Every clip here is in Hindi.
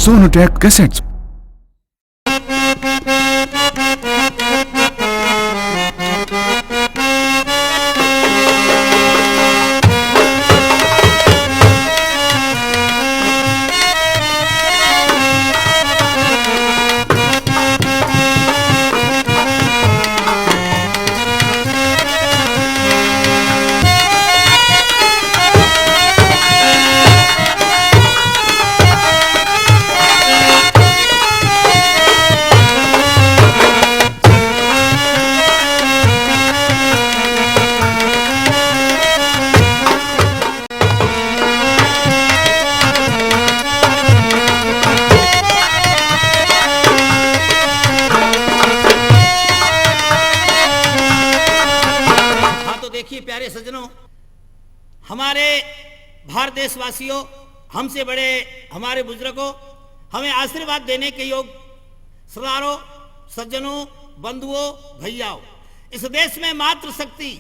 Sonotech cassettes. प्यारे सज्जनों, हमारे भारत देशवासियों, हमसे बड़े हमारे बुजुर्गों, हमें आशीर्वाद देने के योग सरदारों, सज्जनों, बंधुओं, भैयाओं, इस देश में मातृ शक्ति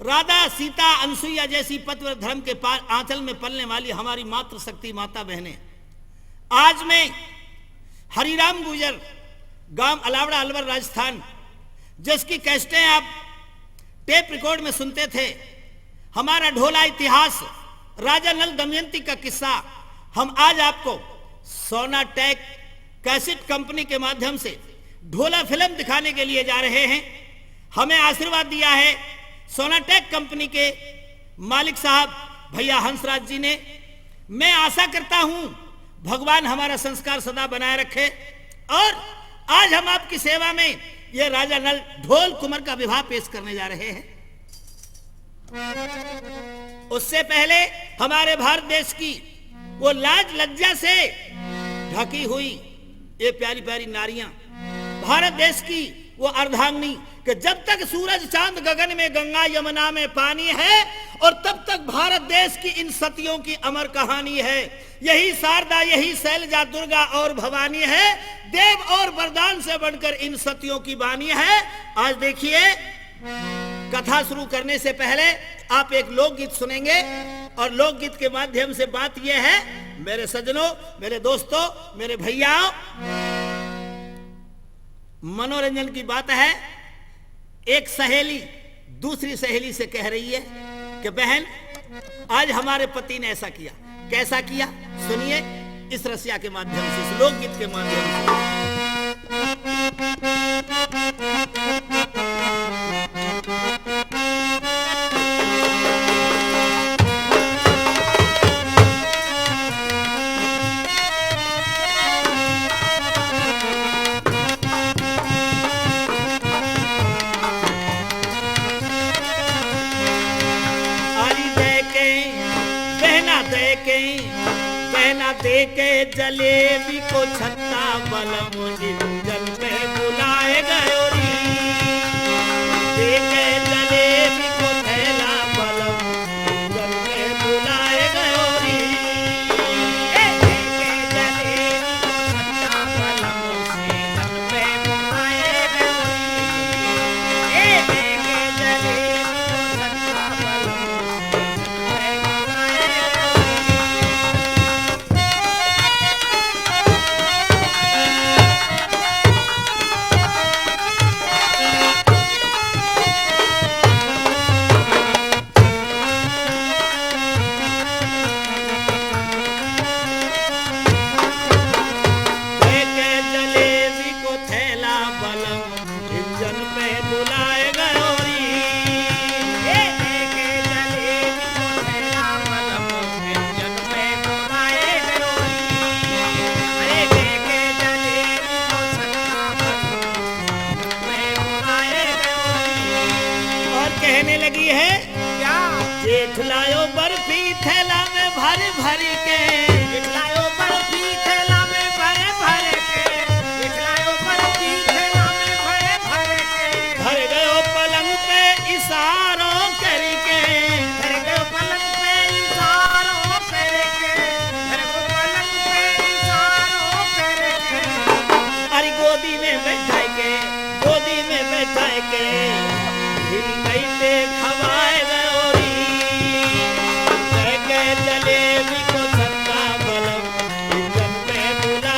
राधा, सीता, अनसुईया जैसी पतिव्रत धर्म के आंचल में पलने वाली हमारी मातृ शक्ति माता बहनें, आज मैं हरिराम गुर्जर, गांव अलावड़ा, अलवर, राजस्थान, जिसकी कैसेटें आप टेप रिकॉर्ड में सुनते थे, हमारा ढोला इतिहास, राजा नल दमयंती का किस्सा, हम आज आपको सोनाटेक कैसेट कंपनी के माध्यम से ढोला फिल्म दिखाने के लिए जा रहे हैं। हमें आशीर्वाद दिया है सोनाटेक कंपनी के मालिक साहब भैया हंसराज जी ने। मैं आशा करता हूं भगवान हमारा संस्कार सदा बनाए रखे। और आज हम आपकी सेवा में ये राजा नल ढोल कुमार का विवाह पेश करने जा रहे हैं। उससे पहले हमारे भारत देश की वो लाज लज्जा से ढकी हुई ये प्यारी प्यारी नारियां, भारत देश की वो अर्धांगिनी कि जब तक सूरज चांद गगन में, गंगा यमुना में पानी है, और तब तक भारत देश की इन सतियों की अमर कहानी है। यही शारदा, यही शैलजा, दुर्गा और भवानी है, देव और वरदान से बढ़कर इन सतियों की बानी है। आज देखिए, कथा शुरू करने से पहले आप एक लोकगीत सुनेंगे, और लोकगीत के माध्यम से बात यह है, मेरे सज्जनों, मेरे दोस्तों, मेरे भैयाओं, मनोरंजन की बात है। एक सहेली दूसरी सहेली से कह रही है कि बहन, आज हमारे पति ने ऐसा किया। कैसा किया? सुनिए इस रसिया के माध्यम से, इस लोकगीत के माध्यम से। देके जलेबी को छत्ता बलम इंजन पे बुलाए गयो री, देके जलेबी को थैला बलम इंजन पे बुलाए गयो री, देके जलेबी को छत्ता बलम इंजन पे बुलाए गयो री, देके जलेबी को छत्ता बलम लगी है क्या? जेठ लायो बर्फी थैला में भर भर के, जेठ लायो बर्फी थैला में भर भर के, जेठ लायो बर्फी थैला में भर भर के, भर गयो पलंग पे इशारों करके, भर गयो पलंग पे इशारों करके, भर गयो पलंग पे इशारों करके, अरे गोदी में बैठा के, गोदी में बैठा के खवाए गयो री, जलेबी को छत्ता बलम इंजन पे बुला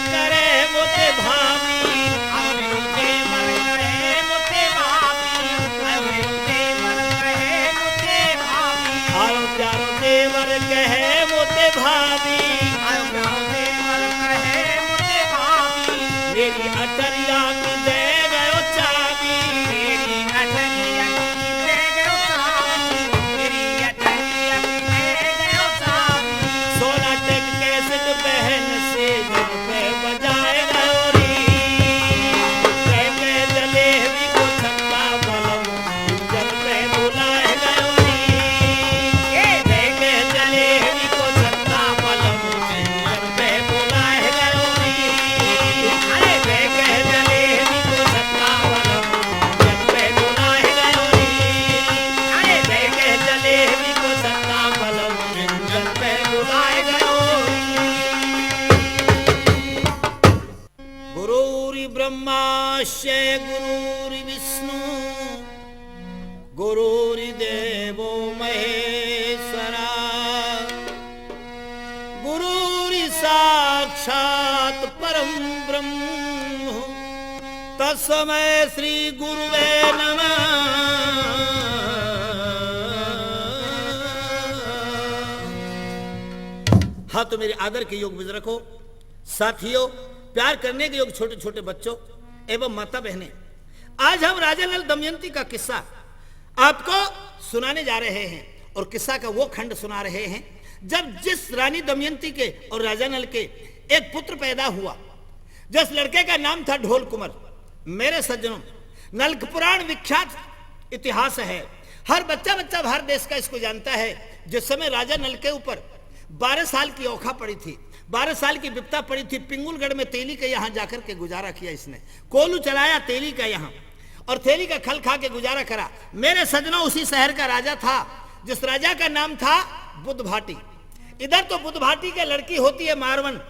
करे मोते भाभी आयो प्यारो देवर कहे मोते भाभी मेरी अटरिया की दे गयो चाबी सोना टेक कैसेट बहन से जब पे बजाए गयोरी जलेबी को छक्का बलम जब पे बुलाए गयोरी जलेबी को छक्का बलम जब पे बुलाए गयोरी जलेबी को छक्का बलम जब पे बुलाए गयोरी जलेबी को छक्का बलम जब पे बुलाए गयोरी गुरुरि ब्रह्माश्य गुरुरि विष्णु गुरुरि देवो महेश्वरा गुरुरि साक्षात् परम ब्रह्म तस्मै श्री गुरुवे नमः हाँ तो मेरे आदर के योग बुजुर्गों साथियों प्यार करने के योग छोटे छोटे बच्चों एवं माता बहनें आज हम राजा नल दमयंती का किस्सा आपको सुनाने जा रहे हैं और किस्सा का वो खंड सुना रहे हैं जब जिस रानी दमयंती के और राजा नल के एक पुत्र पैदा हुआ जिस लड़के का नाम था ढोल कुंवर मेरे सज्जनों नल पुराण विख्यात इतिहास है हर बच्चा बच्चा भारत देश का इसको जानता है जिस समय राजा नल के ऊपर 12 साल की औखा पड़ी थी 12 साल की विपता पड़ी थी पिंगुलगढ़ में तेली के यहाँ जाकर के गुजारा किया इसने कोलू चलाया तेली का यहाँ और तेली का खल खा के गुजारा करा मेरे सज्जनों उसी शहर का राजा था जिस राजा का नाम था बुद्ध भाटी इधर तो बुद्ध भाटी की लड़की होती है मारवन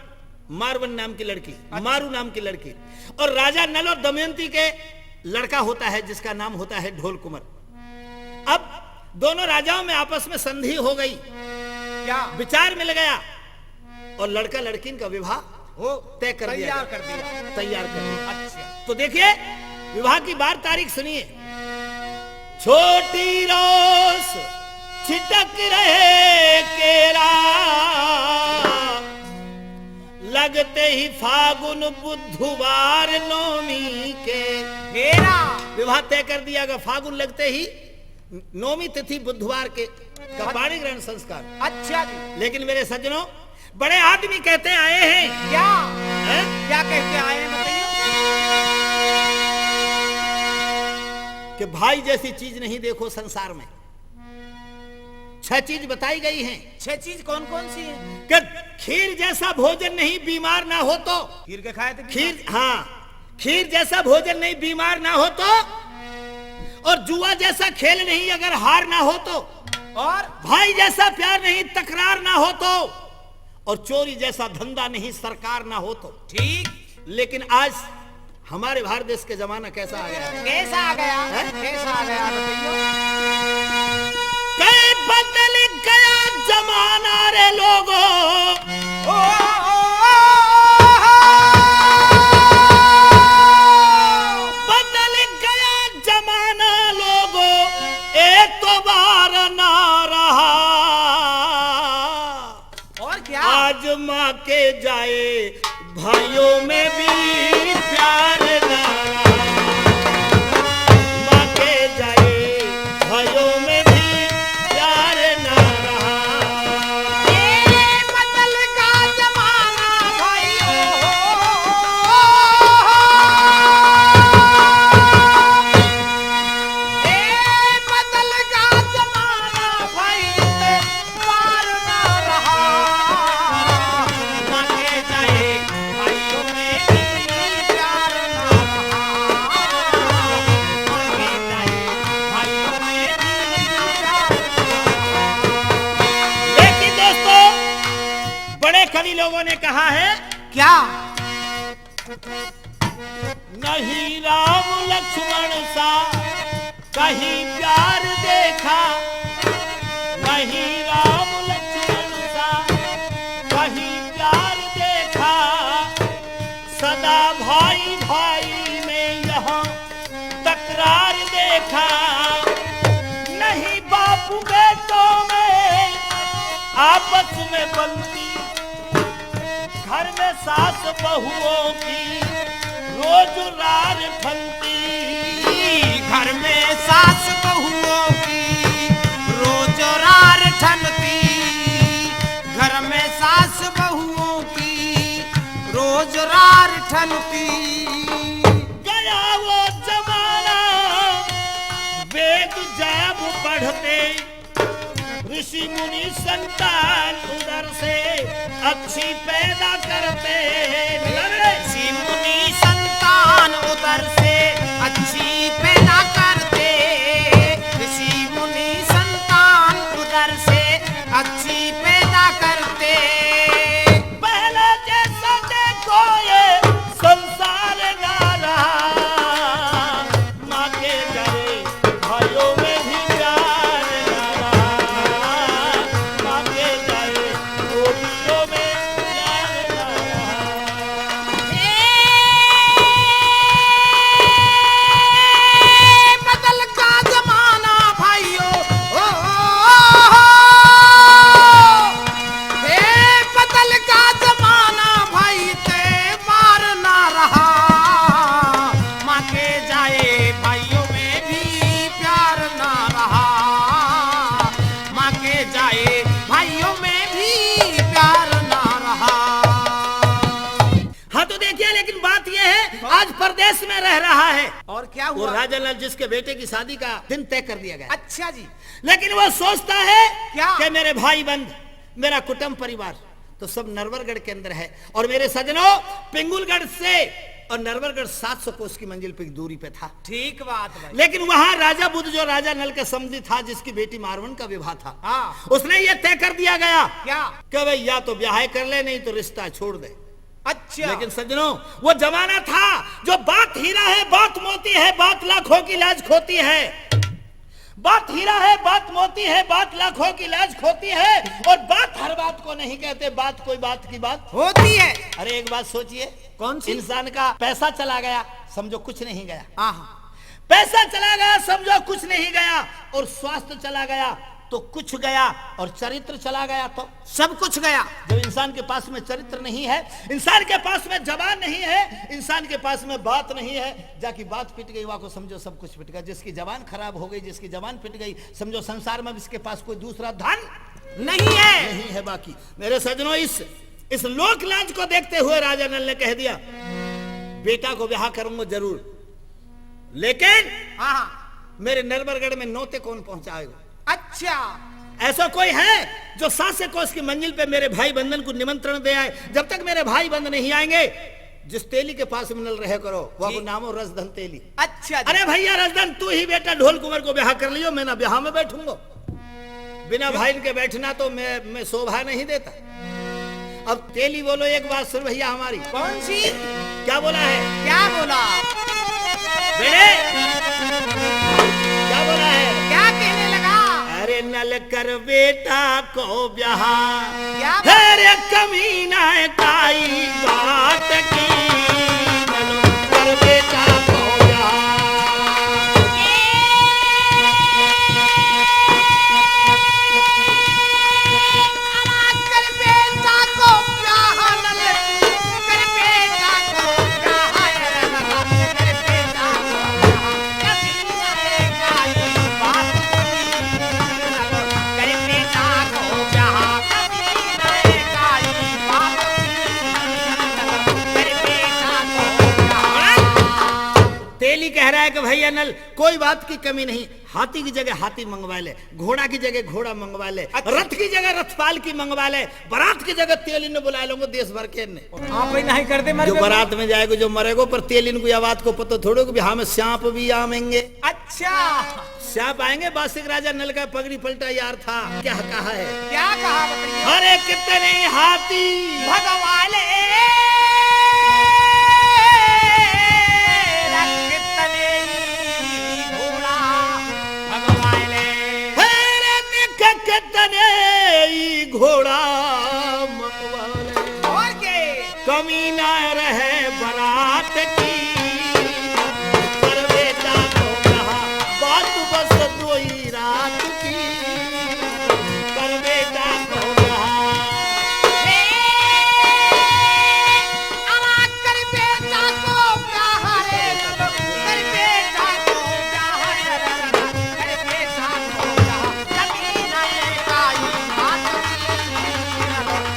नाम की लड़की मारू नाम की लड़की और राजा नल और दमयंती के लड़का होता है जिसका नाम होता है ढोल कुंवर अब दोनों राजाओं में आपस में संधि हो गई क्या विचार मिल गया और लड़का लड़की का विवाह हो तय कर दिया तैयार कर दिया अच्छा तो देखिए विवाह की 12 तारीख सुनिए छोटी रोस छिटक रहे केरा लगते ही फागुन बुधवार नौमी के मेरा विवाह तय कर दिया गया फागुन लगते ही नौमी तिथि बुधवार के का पाणी ग्रहण संस्कार अच्छा जी लेकिन मेरे सज्जनों बड़े आदमी कहते आए हैं क्या क्या कहते आए हैं बताइए कि भाई जैसी चीज नहीं देखो संसार में 6 चीज बताई गई हैं 6 चीज कौन कौन सी है कि खीर जैसा भोजन नहीं बीमार ना हो तो खीर के खाए तो खीर हाँ खीर जैसा भोजन नहीं बीमार ना हो तो और जुआ जैसा खेल नहीं अगर हार ना हो तो और भाई जैसा प्यार नहीं तकरार ना हो तो और चोरी जैसा धंधा नहीं सरकार ना हो तो ठीक लेकिन आज हमारे भारत देश के जमाना कैसा आ गया कैसा आ गया बताइए कई बदल गया जमाना रे लोगों बदल गया जमाना लोगों एक तो बार ना रहा और क्या आज माँ के जाए भाइयों में भी प्यार ना माँ के जाए भाइयों में भी प्यार ना रहा ये बदल का जमाना भाइयों ये बदल का जमाना भाई प्यार ना रहा माँ के जाए भाइयों में भी प्यार ना रहा माँ के जाए भाइयों में भी प्यार लेकिन दोस्तों बड़े कवि लोगों ने कहा है क्या नहीं राम लक्ष्मण सा कहीं प्यार देखा नहीं राम लक्ष्मण सा कहीं प्यार देखा सदा भाई भाई में यहाँ तकरार देखा, नहीं बापू बेटों में आपस में बनती, घर में सास बहुओं की रोज रार ठनती, घर में सास बहुओं की रोज रार ठनती, घर में सास बहुओं की रोज रार ठनती। गया वो जमाना वेद जब पढ़ते, ऋषि मुनि संतान उधर से अच्छी पैदा करते, ऋषि मुनि संतान उधर से अच्छी पैदा करते, ऋषि मुनि संतान उधर से अच्छी पैदा करते। पहले जैसा देखो ये संसार ना रहा, माँ के डरे भाइयों में भी प्यार ना रहा, माँ के डरे गोपियों में प्यार ना रहा। बदल का जमाना भाइयों, बदल का जमाना भाई त्योहार ना रहा, माँ के जाए भाइयों में भी प्यार ना रहा, माँ के जाए भाइयों में भी प्यार ना रहा। हाँ तो देखिए, लेकिन बात यह है आज परदेश में रह रहा है और क्या वो हुआ? राजा लाल जिसके बेटे की शादी का दिन तय कर दिया गया, अच्छा जी, लेकिन वो सोचता है क्या? कि मेरे भाई बंद, मेरा कुटुंब परिवार तो सब नरवरगढ़ के अंदर है, और मेरे सजनों पिंगुलगढ़ से और नरवरगढ़ 700 कोस की मंजिल पे दूरी पे था। ठीक बात भाई। लेकिन वहां राजा बुद्ध जो राजा नल का समधी था, जिसकी बेटी मारवन का विवाह था, हाँ। उसने ये तय कर दिया गया क्या? कि भाई या तो ब्याह कर ले, नहीं तो रिश्ता छोड़ दे। अच्छा, लेकिन सज्जनों वो जमाना था जो बात हीरा है बात मोती है, बात लाखों की लाज खोती है, बात हीरा है बात मोती है, बात लाखों की लाज खोती है, और बात हर बात को नहीं कहते, बात कोई बात की बात होती है। अरे एक बात सोचिए, कौन सी? इंसान का पैसा चला गया समझो कुछ नहीं गया, हाँ, पैसा चला गया समझो कुछ नहीं गया, और स्वास्थ्य चला गया तो कुछ गया, और चरित्र चला गया तो सब कुछ गया। जब इंसान के पास में चरित्र नहीं है, इंसान के पास में जबान नहीं है, इंसान के पास में बात नहीं है, जाकी बात पिट गई वहां को समझो सब कुछ पिट गया। जिसकी जबान खराब हो गई, जिसकी जबान पिट गई, समझो संसार में इसके पास कोई दूसरा धन नहीं है, नहीं है बाकी। मेरे सजनों इस लोक लांच को देखते हुए राजा नल ने कह दिया बेटा को ब्याह करूंगा जरूर, लेकिन हाँ, मेरे नरवरगढ़ में नौते कौन पहुंचाएगा? अच्छा, ऐसा कोई है जो 700 कोस की मंजिल पे मेरे भाई बंधन को निमंत्रण दे आए? जब तक मेरे भाई बंधन नहीं आएंगे, जिस तेली के पास में नल रहे करो वह नाम हो रसधन तेली। अच्छा जी। अरे भैया रसधन, तू ही बेटा ढोल कुंवर को ब्याह कर लियो, मैं ना ब्याह में बैठूंगा, बिना भाई के बैठना तो मैं शोभा नहीं देता। अब तेली बोलो एक बात सुन भैया हमारी। कौन सी? क्या बोला है? क्या बोला? बेटे क्या बोला है? क्या कहने लगा? अरे नल कर बेटा को ब्याह, क्या? अरे कमीना काई बात की, नल कर बेटा को ब्याह। कर बेटा को ब्याह, नल कर बेटा को ब्याह, कर बेटा को ब्याह, कभी काई बात की, कर बेटा को ब्याह, कभी काई बात की, कर बेटा को ब्याह। तेली कह रहा है कि भैया नल कोई बात की कमी नहीं, हाथी की जगह हाथी मंगवा ले, घोड़ा की जगह घोड़ा मंगवा ले, रथ की जगह रथपाल की मंगवा ले, बारात की जगह तेलिन ने बुला लोगे देश भर के ने। आप ही नहीं करते मर जो बारात में जाएगा जो मरेगो, पर तेलिन को आवाज को पता थोड़ो कि हम सांप भी आमेंगे। अच्छा, सांप आएंगे। बासिक राजा नल का पगड़ी पलटा यार था, क्या कहा है? क्या कहा बताइए? अरे कितने हाथी भगवाले घोड़ा मंगवा ले, और के कमी ना रहे बरा बात की, कर बेटा को कहा बात बस 2 ही रात की, कर बेटा को कहा। कर बेटा को प्यार कर बेटा को प्यार कर बेटा को प्यार कभी नहीं आई बात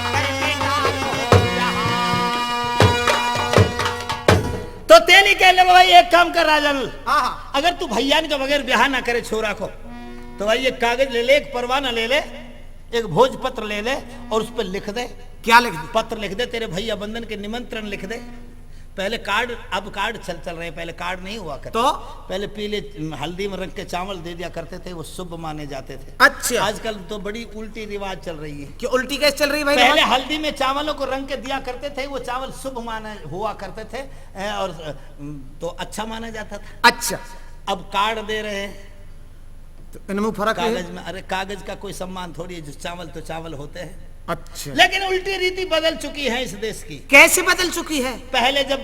कर बेटा को प्यार। तो तेली कह ले भाई एक काम कर राजन, हाँ अगर तू भैयान के बगैर ब्याह ना करे छोरा को, तो भाई एक कागज ले ले, एक परवाना ले ले, एक भोजपत्र ले ले और उस पर लिख दे। क्या लिख दी? पत्र लिख दे, तेरे भैया बंधन के निमंत्रण लिख दे। पहले कार्ड, अब कार्ड चल रहे हैं, पहले कार्ड नहीं हुआ करते। तो पहले पीले हल्दी में रंग के चावल दे दिया करते थे, वो शुभ माने जाते थे। अच्छा, आजकल तो बड़ी उल्टी रिवाज चल रही है। कि उल्टी कैसे चल रही है भाई? पहले हल्दी में चावलों को रंग के दिया करते थे, वो चावल शुभ माने हुआ करते थे और तो अच्छा माना जाता था। अच्छा, अब कार्ड दे रहे हैं तो इनमें फर्क है? कागज में। अरे कागज का कोई सम्मान थोड़ी है, जो चावल तो चावल होते हैं। अच्छा, लेकिन उल्टी रीति बदल चुकी है इस देश की। कैसे बदल चुकी है? पहले जब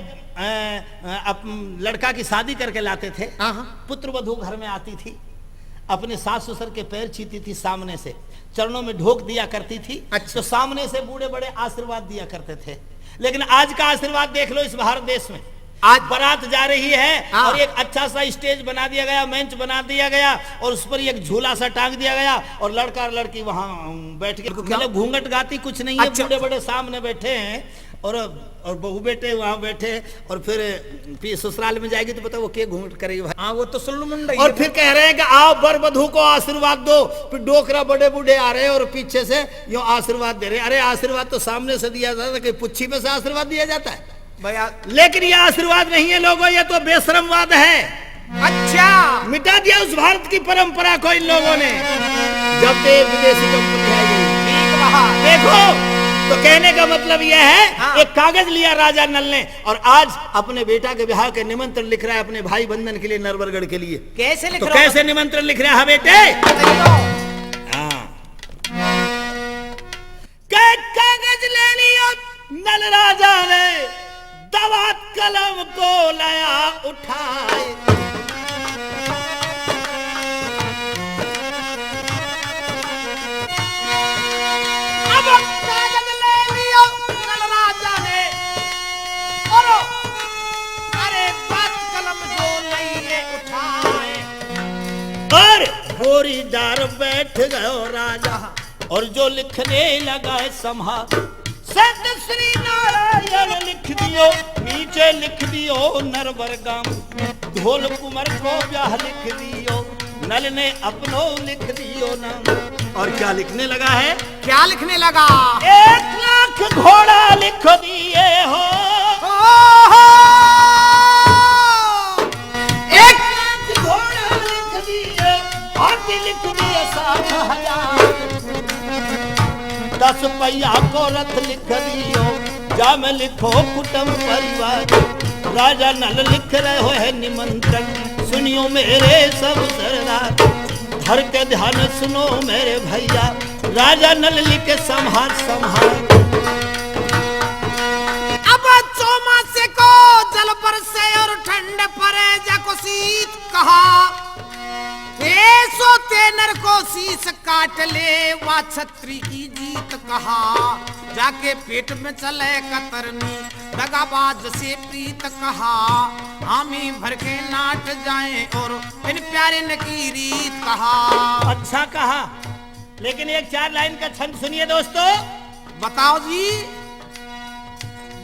लड़का की शादी करके लाते थे, हाँ। पुत्र वधू घर में आती थी, अपने सास ससुर के पैर छीती थी सामने से, चरणों में ढोक दिया करती थी। अच्छा। तो सामने से बूढ़े बड़े आशीर्वाद दिया करते थे। लेकिन आज का आशीर्वाद देख लो इस भारत देश में। आज बारात जा रही है हाँ। और एक अच्छा सा स्टेज बना दिया गया, मंच बना दिया गया और उस पर एक झूला सा टांग दिया गया और लड़का और लड़की वहां बैठ के, मतलब घूंघट गाती कुछ नहीं है। अच्छा। बूढ़े बड़े सामने बैठे हैं और बहू बेटे वहां बैठे और फिर ससुराल में जाएगी तो पता वो के घूंघट करेगी भाई। हाँ, वो तो सुल्लू मुंडा ही और है। फिर कह रहे हैं कि आओ बर वधू को आशीर्वाद दो। फिर डोकरा बड़े बूढ़े आ रहे हैं और पीछे से यो आशीर्वाद दे रहे हैं। अरे आशीर्वाद तो सामने से दिया जाता है, कि पुच्छी में से आशीर्वाद दिया जाता है भैया। लेकिन ये आशीर्वाद नहीं है लोगों, ये तो बेशरमवाद है। अच्छा, मिटा दिया उस भारत की परंपरा को इन लोगों ने, जब से विदेशी कंपनी आई गई। ठीक रहा। देखो, तो कहने का मतलब यह है, हाँ। एक कागज लिया राजा नल ने और आज अपने बेटा के ब्याह के निमंत्रण लिख रहा है अपने भाई बंधन के लिए, नरवरगढ़ के लिए। कैसे लिख तो रहा हूं? कैसे निमंत्रण लिख रहा है बेटे? हाँ। कागज ले लिया नल राजा ने, दवात कलम को लाया उठाए, अब कागज ले लिया नल राजा ने और अरे बात कलम जो लिए उठाए और बोरीदार बैठ गयो राजा और जो लिखने लगा है संहार, सत श्री नारायण लिख दियो, नीचे लिख दियो नरवरगम, ढोल कुमर को ब्याह लिख दियो, नल ने अपनो लिख दियो नाम। और क्या लिखने लगा है? क्या लिखने लगा? 1 लाख घोड़ा लिख दिए हो, ओहो! 1 लाख घोड़ा लिख दिए, हाथी लिख दिए 60,000, 10 पहिया को रथ लिख दियो, जा में लिखो कुटुंब परिवार, राजा नल लिख रहे हो है निमंत्रण, सुनियो मेरे सब सरदार, धर के ध्यान सुनो मेरे भैया, राजा नल लिखे संहार संहार। अब चौमासे को जल बरसे और ठंड पड़े, जाको शीत कहा, सोते नर को शीश काट ले, वा छत्री की जीत कहा, जाके पेट में चले कतरनी, दगाबाज से प्रीत कहा, हामी भर के नाट जाए और इन प्यारे न की रीत कहा। अच्छा कहा, लेकिन एक 4 लाइन का छंद सुनिए दोस्तों। बताओ जी।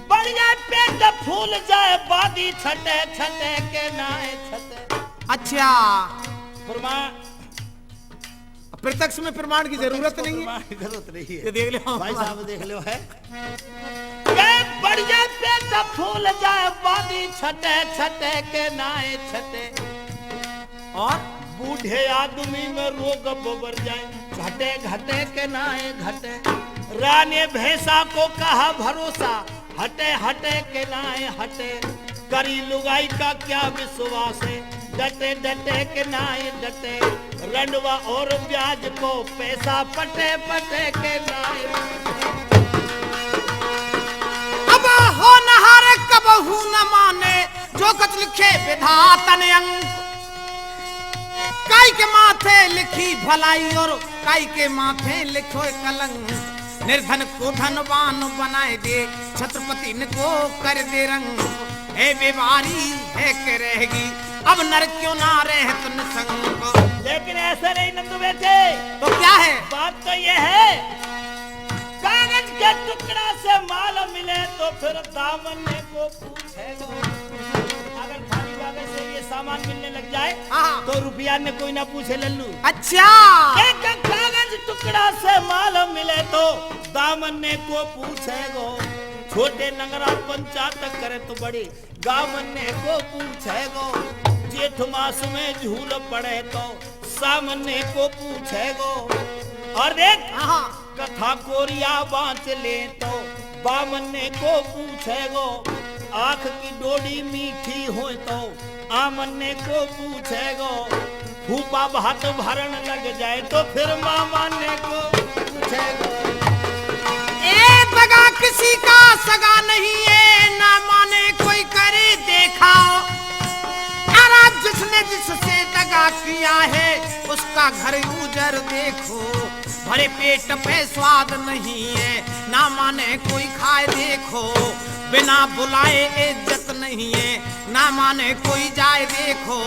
बढ़ जाए पेट फूल जाए बादी छटे छटे के नाए छटे। अच्छा, प्रमाण, प्रत्यक्ष में प्रमाण की जरूरत नहीं है। प्रमाण की जरूरत नहीं ये है, देख लो भाई साहब देख लो है। बढ़ जाए पेट फूल जाए बादी छटे छटे के नाए छटे, और बूढ़े आदमी में रोग बढ़ जाए, घटे घटे के नाए घटे, रानी भैंसा को कहा भरोसा, हटे हटे के नाए हटे, करी लुगाई का क्या विश्वास है, डटे डटे के नाए डटे, रंडवा और ब्याज को पैसा पटे पटे के नाए। अब हो नहारे कब हूं न माने, लिखे विधाता ने अंक, काई के माथे लिखी भलाई और काई के माथे लिखो कलंक। निर्धन को धनवान बनाए दे, छत्रपति को कर दे रंग। हे बीमारी है के रहेगी, अब नर क्यों ना रहे तुम संग। लेकिन ऐसा नहीं नंदू बेटे, तो क्या है? बात तो ये है, कागज के टुकड़ा से माल मिले तो फिर दामन को पूछेगा। अगर खाली कागज से ये सामान मिलने लग जाए तो रुपया ने कोई ना पूछे लल्लू। अच्छा, एक कागज टुकड़ा से माल मिले तो दामन को पूछेगो। छोटे नगरा पंचायत करे तो बड़ी गामने को पूछेगो। जेठ मास में झूल पड़े तो सामने को पूछेगो। और देख कथा कोरिया बांच ले तो बामने को पूछेगो। आंख की डोडी मीठी हो तो आमने को पूछेगो। फूफा भात भरण लग जाए तो फिर मामाने को पूछेगो। ए दगा किसी का सगा नहीं है, ना माने कोई करे देखा। अरे जिसने जिससे दगा किया है उसका घर उजर देखो। भरे पेट पे स्वाद नहीं है, ना माने कोई खाए देखो। बिना बुलाए इज्जत नहीं है, ना माने कोई जाए देखो।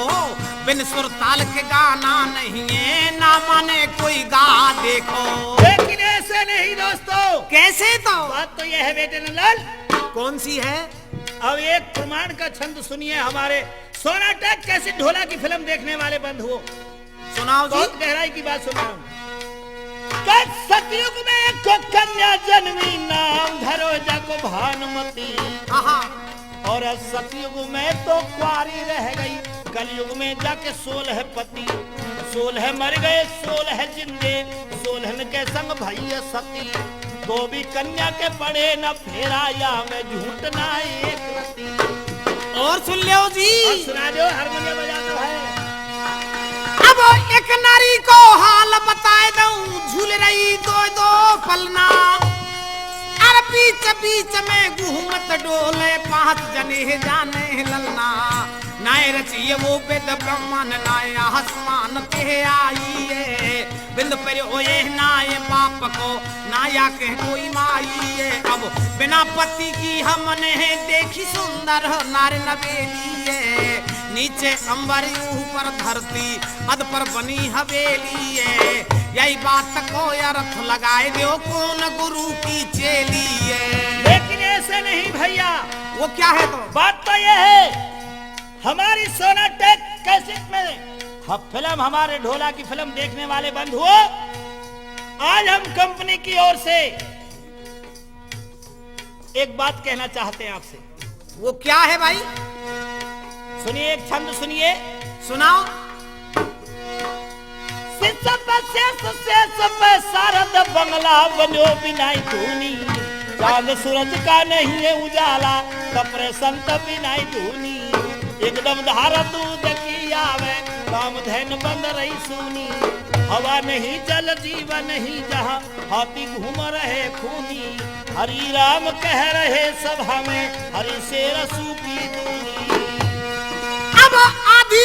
बिन सुर ताल के गाना नहीं है, ना माने कोई गा देखो। लेकिन ऐसे नहीं दोस्तों। कैसे? तो बात तो यह है बेटे नंदलाल। कौन सी है? अब एक प्रमाण का छंद सुनिए हमारे सोनाटेक कैसे ढोला की फिल्म देखने वाले बंधुओं। सुनाओ जी। बहुत गहराई की बात सुनाओ। सतयुग में एक कन्या जन्मी, नाम धरो जाको भानुमती। और सतयुग में तो कुंवारी रह गई, कलयुग में जाके 16 पति। 16 मर गए, 16 जिंदे, 16 के संग भई सती। तो भी कन्या के पड़े न फेरा, या में झूठ ना एक रती। और सुन लो जी। और सुना दो, हारमोनियम बजाता है। अब एक नारी को हाल बताए दूं, झूल रही दो दो पलना। अरे बीच बीच में घूमत डोले, 5 जने जाने ललना। नाय रचिए वो वेद ब्रह्मन, नाय आसमान के आई है। बिंद पर ओए नाय बाप को, नाया के कोई माई है। अब बिना पति की हमने देखी सुंदर नार नवेली है। नीचे अंबर ऊपर धरती, अध पर बनी हवेली है। यही बात को अर्थ लगाए दो, कौन गुरु की चेली है। लेकिन ऐसे नहीं भैया। वो क्या है? तो बात तो यह है, हमारी सोनाटेक कैसेट में फिल्म, हमारे ढोला की फिल्म देखने वाले बंधुओं, आज हम कंपनी की ओर से एक बात कहना चाहते हैं आपसे। वो क्या है भाई? सुनिए, एक छंद सुनिए। सुनाओ। सारद बंगला बनो बिनाई धूनी। चांद सूरज का नहीं है उजाला, कपड़े संत बिनाई धूनी। एकदम धारा दूध की आवे, काम धैन बंद रही सुनी। हवा नहीं जल जीवन नहीं, जहाँ हाथी घूम रहे खूनी। हरि राम कह रहे सभा में, हरि से रसू की दूनी। अब आधी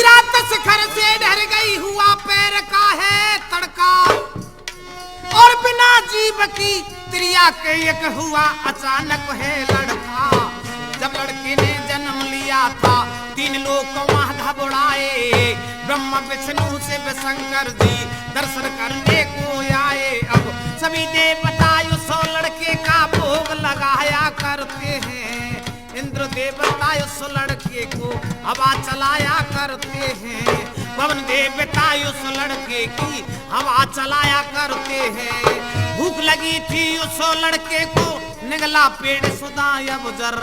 रात शिखर से डर गई, हुआ पैर का है तड़का। और बिना जीव की त्रिया के एक हुआ अचानक है लड़का। जब लड़के ने जन्म लिया था, 3 लोग वहां घबराए। ब्रह्मा विष्णु से शंकर जी दर्शन करने को आए। अब सभी देवता उस लड़के का भोग लगाया करते हैं। इंद्र देवता उस लड़के को हवा चलाया करते हैं। पवन देवता उस लड़के की हवा चलाया करते हैं। भूख लगी थी उस लड़के को, निगला पेड़ सुदाया गुजर।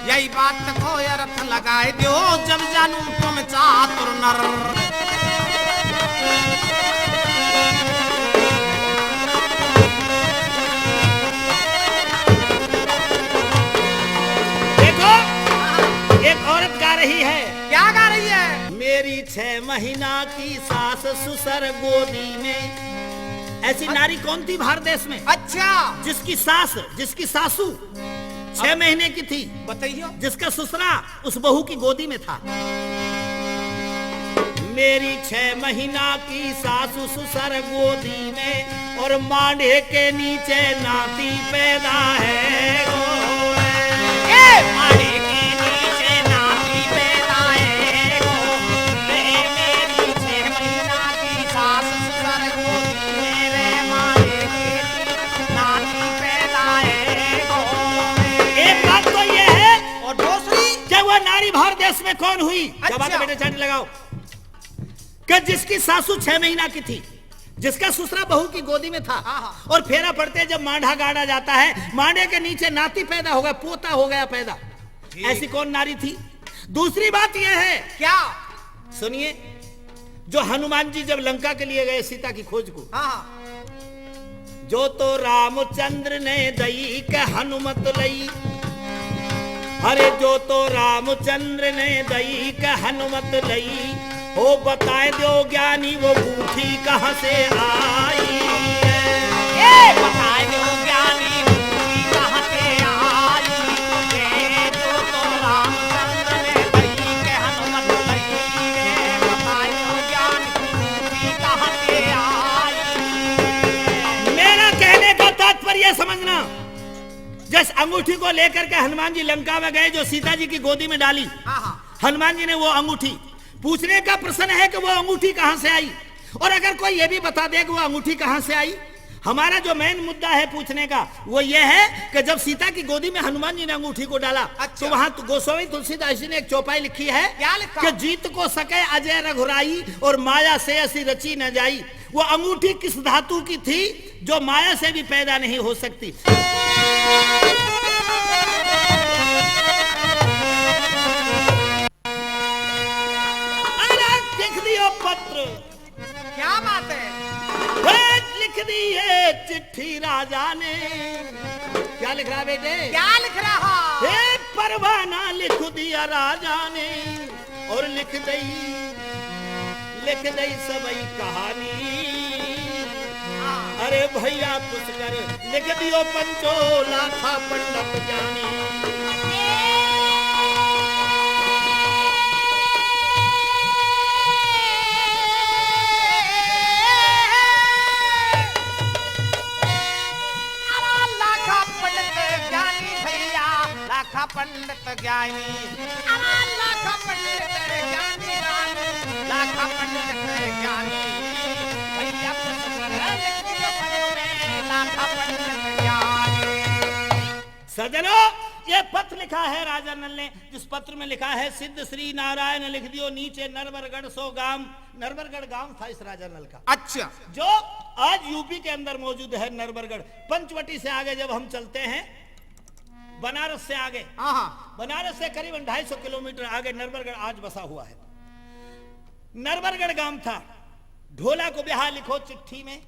यही बात को अर्थ लगाए दो, जब जानू तुम चातुर नर। देखो, एक औरत गा रही है। क्या गा रही है? मेरी 6 महीना की सास ससुर गोदी में। ऐसी नारी कौन थी भारत देश में? अच्छा। जिसकी सास, जिसकी सासू 6 महीने की थी, बताइए। जिसका ससुरा उस बहू की गोदी में था। मेरी 6 महीना की सासु ससुर गोदी में और मांडे के नीचे नाती पैदा है गो। मांडे के नीचे नाती पैदा है गो। मेरी 6 महीना की सास ससुर गोदी में रे मांडे के नाती पैदा है गो। एक बात तो ये है, और दूसरी जब वह नारी भारत देश में कौन हुई? अच्छा। जब आते बेटे चाटी लगाओ कि जिसकी सासू 6 महीना की थी, जिसका ससुरा बहू की गोदी में था, और फेरा पड़ते जब मांडा गाड़ा जाता है, मांडे के नीचे नाती पैदा हो गया, पोता हो गया पैदा। ऐसी कौन नारी थी? दूसरी बात यह है, क्या? सुनिए, जो हनुमान जी जब लंका के लिए गए सीता की खोज को, जो तो रामचंद्र ने दई के हनुमत लई, अरे जो तो रामचंद्र ने दई के हनुमत लई, वो बताए दो ज्ञानी वो बूढ़ी कहां से आई है। बताए दो ज्ञानी बूढ़ी कहां से आई है। तो रामचंद्र ने दई के हनुमत लई है। बताए दो ज्ञानी बूढ़ी कहां से आई। मेरा कहने का तात्पर्य समझना, जिस अंगूठी को लेकर के हनुमान जी लंका में गए, जो सीता जी की गोदी में डाली, हनुमान जी ने वो अंगूठी, पूछने का प्रश्न है कि वो अंगूठी कहां से आई। और अगर कोई ये भी बता दे कि वो अंगूठी कहां से आई, हमारा जो मेन मुद्दा है पूछने का वो ये है कि जब सीता की गोदी में हनुमान जी ने अंगूठी को डाला, अच्छा। तो वहां गोस्वामी तुलसीदास जी ने एक चौपाई लिखी है, क्या लिखा? कि जीत को सके अजय रघुराई और माया से ऐसी रची न जाई। वो अंगूठी किस धातु की थी जो माया से भी पैदा नहीं हो सकती? पत्र, क्या बात है? लिख दी है चिट्ठी राजा ने। क्या लिख रहा बेटे? क्या लिख रहा? हे परवाना लिख दिया राजा ने, और लिख दई सबई कहानी। अरे भैया पुष्कर लिख दियो पंचो लाखा पंडित ज्ञानी। पंडित ज्ञानी, लाखा पंडित ज्ञानी, लाखा पंडित ज्ञानी, भैया लाखा पंडित ज्ञानी। सज्जनों, ये पत्र लिखा है राजा नल ने, जिस पत्र में लिखा है सिद्ध श्री नारायण लिख दियो नीचे नरवरगढ़ सो गांव। नरवरगढ़ गांव था इस राजा नल का, अच्छा, जो आज यूपी के अंदर मौजूद है। नरवरगढ़ पंचवटी से आगे जब हम चलते हैं, बनारस से आगे, बनारस से करीबन 250 किलोमीटर आगे नरवरगढ़ आज बसा हुआ है। नरवरगढ़ गांव था। ढोला को बिहार लिखो चिट्ठी में,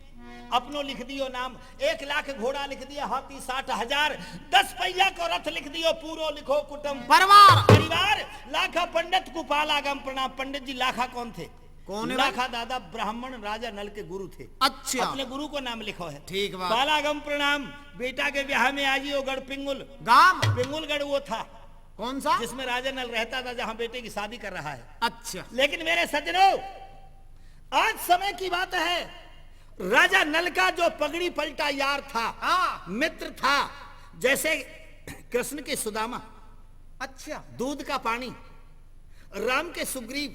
अपनो लिख दियो नाम। 1 लाख घोड़ा लिख दिया, हाथी 60,000, 10 पहिया को रथ लिख दियो, पूरो लिखो कुटुंब परिवार। लाखा पंडित कुपाला गम प्रणाम। पंडित जी लाखा कौन थे? कौन है? लाखा दादा ब्राह्मण राजा नल के गुरु थे। अच्छा, अपने गुरु को नाम लिखो है। ठीक बात। पालागम प्रणाम। बेटा के ब्याह में आजियो गढ़ पिंगुल गांव। पिंगुलगढ़ वो था कौन सा? जिसमें राजा नल रहता था, जहां बेटे की शादी कर रहा है। अच्छा, लेकिन मेरे सज्जनों, आज समय की बात है, राजा नल का जो पगड़ी पलटा यार था, मित्र था, जैसे कृष्ण के सुदामा, अच्छा, दूध का पानी, राम के सुग्रीव।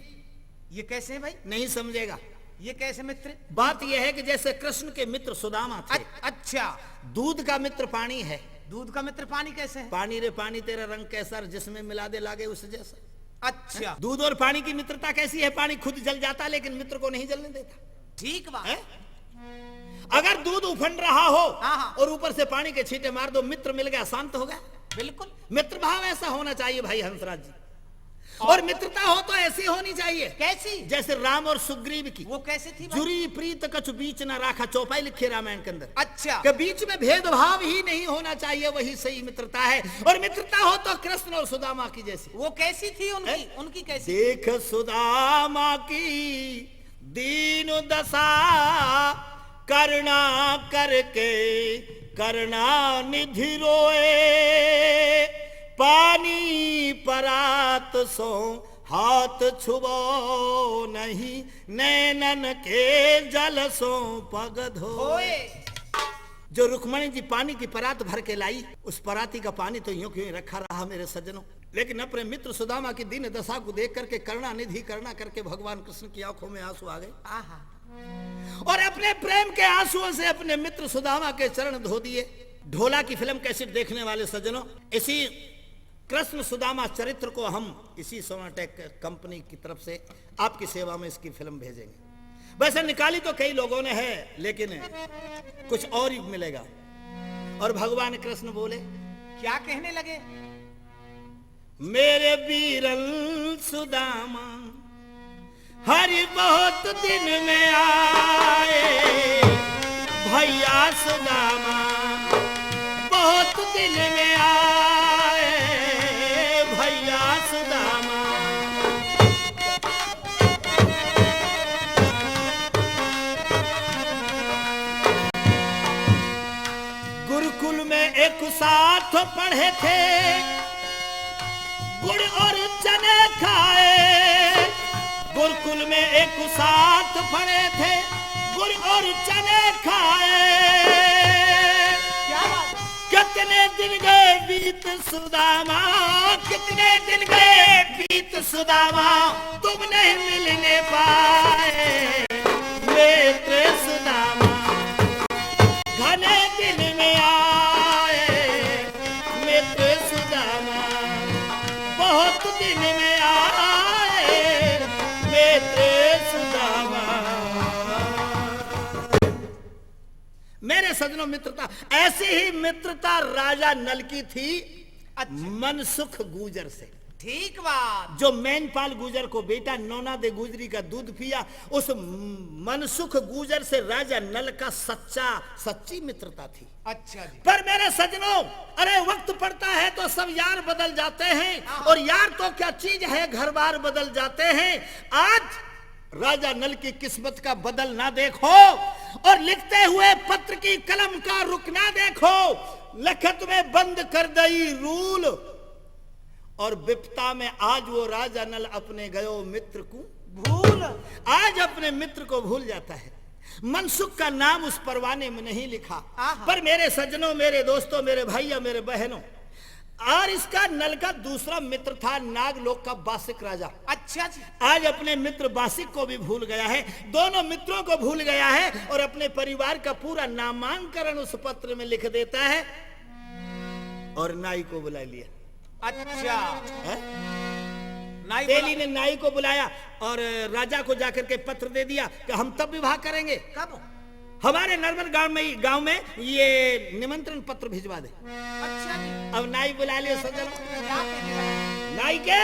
ये कैसे है भाई? नहीं समझेगा। ये कैसे मित्र? बात यह है कि जैसे कृष्ण के मित्र सुदामा थे, अच्छा, दूध का मित्र पानी है। दूध का मित्र पानी कैसे है? पानी रे पानी तेरा रंग कैसा, जिसमें मिला दे लागे उस जैसा। अच्छा, दूध और पानी की मित्रता कैसी है? पानी खुद जल जाता लेकिन मित्र को नहीं जलने देता। ठीक बात है। अगर दूध उफन रहा हो हाँ। और ऊपर से पानी के छींटे मार दो, मित्र मिल गया, शांत हो गया। बिल्कुल, मित्र भाव ऐसा होना चाहिए भाई हंसराज जी। और मित्रता हो तो ऐसी होनी चाहिए। कैसी? जैसे राम और सुग्रीव की। वो कैसे थी भाई? जुरी प्रीत कछु बीच न राखा, चौपाई लिखी रामायण के अंदर। अच्छा, के बीच में भेदभाव ही नहीं होना चाहिए, वही सही मित्रता है। और मित्रता हो तो कृष्ण और सुदामा की जैसी। वो कैसी थी उनकी? उनकी कैसी? देख सुदामा की दीन दशा, करुणा करके करुणानिधि रोए, पानी परात सो हाथ छुबो नहीं, नैनन के जल सो पग धोए। जो रुक्मणी जी पानी की परात भर के लाई, उस पराती का पानी तो यूं क्यों रखा रहा मेरे सज्जनों, लेकिन अपने मित्र सुदामा की दीन दशा को देख करके करुणानिधि करुणा करके भगवान कृष्ण की आंखों में आंसू आ गए। और अपने प्रेम के आंसुओं से अपने मित्र सुदामा के चरण धो दिए। ढोला की फिल्म कैसेट देखने वाले सज्जनों, इसी कृष्ण सुदामा चरित्र को हम इसी सोनाटेक कंपनी की तरफ से आपकी सेवा में इसकी फिल्म भेजेंगे। वैसे निकाली तो कई लोगों ने है, लेकिन कुछ और ही मिलेगा। और भगवान कृष्ण बोले, क्या कहने लगे? मेरे वीरन सुदामा हरि बहुत दिन में आए, भैया सुदामा बहुत दिन में आए, भैया सुदामा। गुरुकुल में एक साथ पढ़े थे, गुड़ और चने खाए। गुरुकुल में एक साथ पढ़े थे, गुड़ और चने खाए। कितने दिन गए बीत सुदामा, कितने दिन गए बीत सुदामा, तुम नहीं मिलने पाए मित्र सुदामा। घने दिन में आए मित्र सुदामा, बहुत दिन में आए मित्र सुदामा। मेरे सज्जनों, मित्रता ऐसी ही मित्रता राजा नल की थी मनसुख गुजर से। ठीक बात। जो मैनपाल गुजर को बेटा नौना दे गुजरी का दूध पिया, उस मनसुख गुजर से राजा नल का सच्ची मित्रता थी। अच्छा जी। पर मेरे सज्जनों, अरे वक्त पड़ता है तो सब यार बदल जाते हैं, और यार तो क्या चीज है, घर बार बदल जाते हैं। आज राजा नल की किस्मत का बदल ना देखो, और लिखते हुए पत्र की कलम का रुख ना देखो। लखत में बंद कर दई रूल, और विपता में आज वो राजा नल अपने गयो मित्र को भूल। आज अपने मित्र को भूल जाता है। मनसुख का नाम उस परवाने में नहीं लिखा। पर मेरे सज्जनों, मेरे दोस्तों, मेरे भाइयों, मेरे बहनों, और इसका नल का दूसरा मित्र था नागलोक का बासिक राजा। अच्छा जी। आज अपने मित्र बासिक को भी भूल गया है, दोनों मित्रों को भूल गया है, और अपने परिवार का पूरा नामांकन उस पत्र में लिख देता है, और नाई को बुला लिया। अच्छा है? नाई तेली ने नाई को बुलाया और राजा को जाकर के पत्र दे दिया कि हम तब विवाह करेंगे। कब? हमारे नर्मद गांव में ये निमंत्रण पत्र भिजवा दे। अच्छा जी। अब नाई बुला लिया सज्जन। क्या कहने लगे? नाई के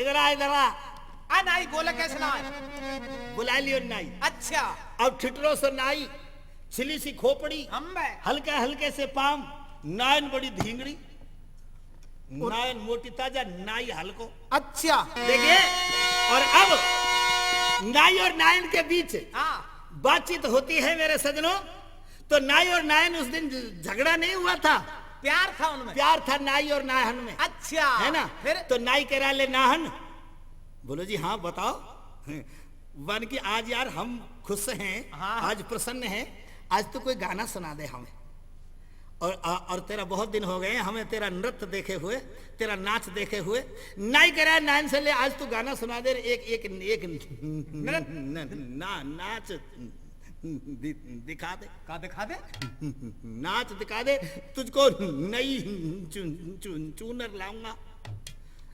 इधर आ नाई बोला कैसे ना? बुला लियो नाई। अच्छा। अब ठिठरो से नाई, छिली सी खोपड़ी, हल्के हल्के से पाम, नायन बड़ी धींगड़ी, नायन मोटी ताजा, नाई हल्को। अच्छा। देखिए, और अब नाई और नायन के बीच बातचीत होती है मेरे सजनों। तो नाई और नायन उस दिन झगड़ा नहीं हुआ था, प्यार था उनमें। प्यार था नाई और नाहन में। अच्छा, है ना? फिर तो नाई कह रहा ले नाहन, बोलो जी हाँ बताओ। वन की आज यार हम खुश हैं, आज प्रसन्न हैं, आज तो कोई गाना सुना दे हमें। और तेरा बहुत दिन हो गए हमें तेरा नृत्य देखे हुए, तेरा नाच देखे हुए। नाई कह रहा है नायन से ले आज तू गाना सुना दे, एक नाच दिखा दे। का दिखा दे? नाच दिखा दे, तुझको नई चूनर लाऊंगा।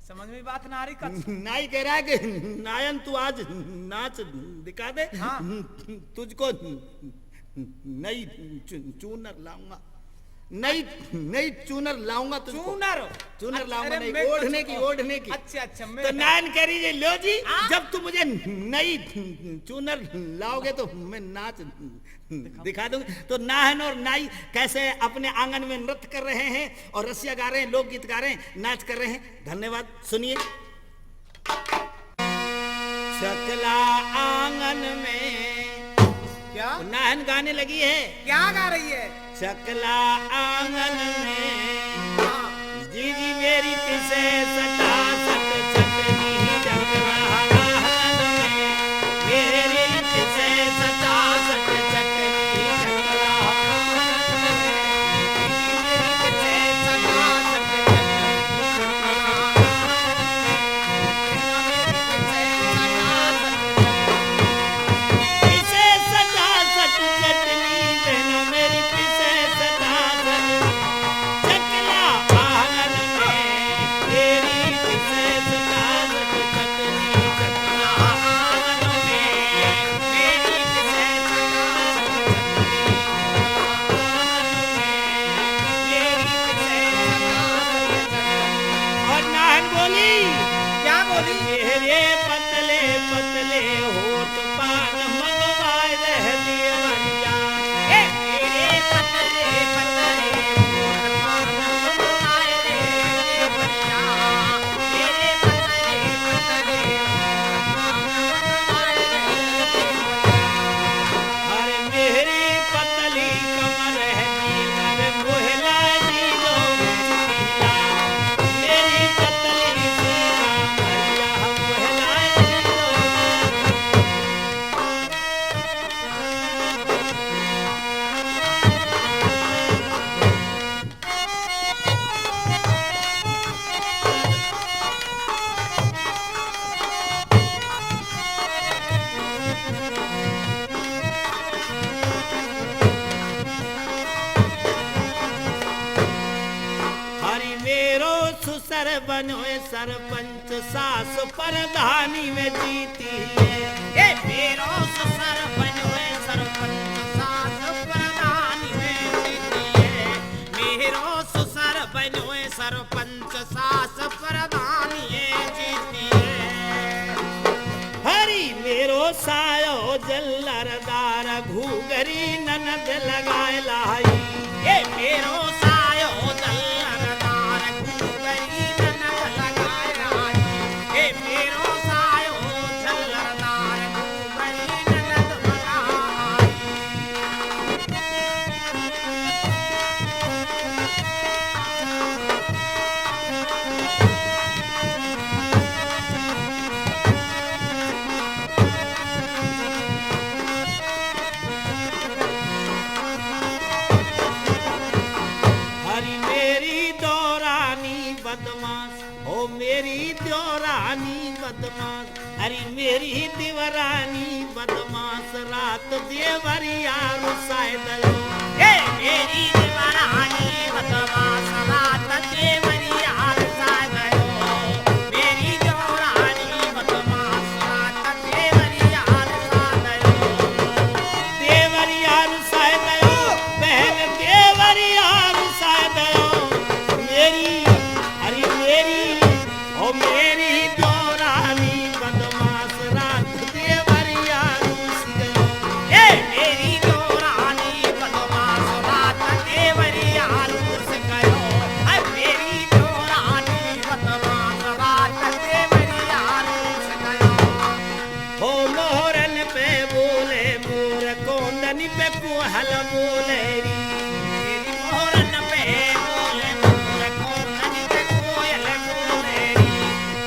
समझ में बात ना आ रही। नाई कह रहा है कि नायन तू आज नाच दिखा दे, तुझको नई चूनर लाऊंगा, नई चूनर लाऊंगा तुझको। चूनर लाऊंगा, नहीं ओढ़ने की। अच्छा। तो नायन कह रही है लो जी, जब तू मुझे नई चूनर लाओगे तो मैं नाच दिखा दूंगी। तो नाहन और नाई कैसे अपने आंगन में नृत्य कर रहे हैं, और रसिया गा रहे हैं, लोकगीत गा रहे हैं, नाच कर रहे हैं। धन्यवाद, सुनिए। सकला आंगन में क्या अच्छा नाहन गाने लगी है। क्या गा रही है? चकला आंगन में हाँ, जी जी मेरी पिसे सटा सट चटनी चकला आंगन में मेरी पिसे सटा सट चटनी चकला पिसे सटा सट चटनी बहनों मेरी पिसे सटा सट चकला आंगन में मेरी पिसे सटा सट चटनी चकला आंगन में मेरी पिसे सटा सट और नाहन बोली क्या बोली? मेरे पतले पतले होठ पान मंगवाए रह दियवरिया ए मेरे पतले पतले होठ पान मंगवाए रे देवरिया। मेरे पतले पतले होठ पान मंगवाए रे देवरिया। अरे मेरी पतली कमर है जीवन मोहला जीवो मुश्किला मेरी पतली सीना मरिया मोहला जीवो हरि मेरो सुसर बनोए सरपंच सास प्रधानी में जीती है ए मेरो ससुर बनोए सरपंच सास प्रधानी में जीती है। मेरो ससुर बनोए सरपंच सास प्रधानी में जीती है। हरि मेरो सायो जल्लरदार घूगरी ननद लगाए लाई ए मेरो सायो जल्लरदार घूगरी ननद लगाए लाई। ए मेरो सायो जल्लरदार घूगरी ननद लगाए। हरि मेरी दौरानी बदमाश ओ मेरी दौरानी बदमाश हरि मेरी दीवरानी बदमाश रात देवरिया रुसाए दलो ए मेरी देवरानी बदमाश रात देवरिया रुसाए गयो। मेरी देवरानी बदमाश रात देवरिया रुसाए गयो। देवरिया रुसाए दलो बहन देवरिया रुसाए दलो मेरी हरि मेरी ओ मेरी दौरानी बदमाश रात देवरिया रुस गयो ए मेरी देवरानी बदमाश रात देवरिया रुस गयो। ए मेरी देवरानी बदमाश रात देवरिया रुस गयो। हो मोहरन पे बोले मोर कोंदनी पे कुहल बोले री मेरी मोहरन पे बोले मोर कोंदनी पे कोयल बोले री।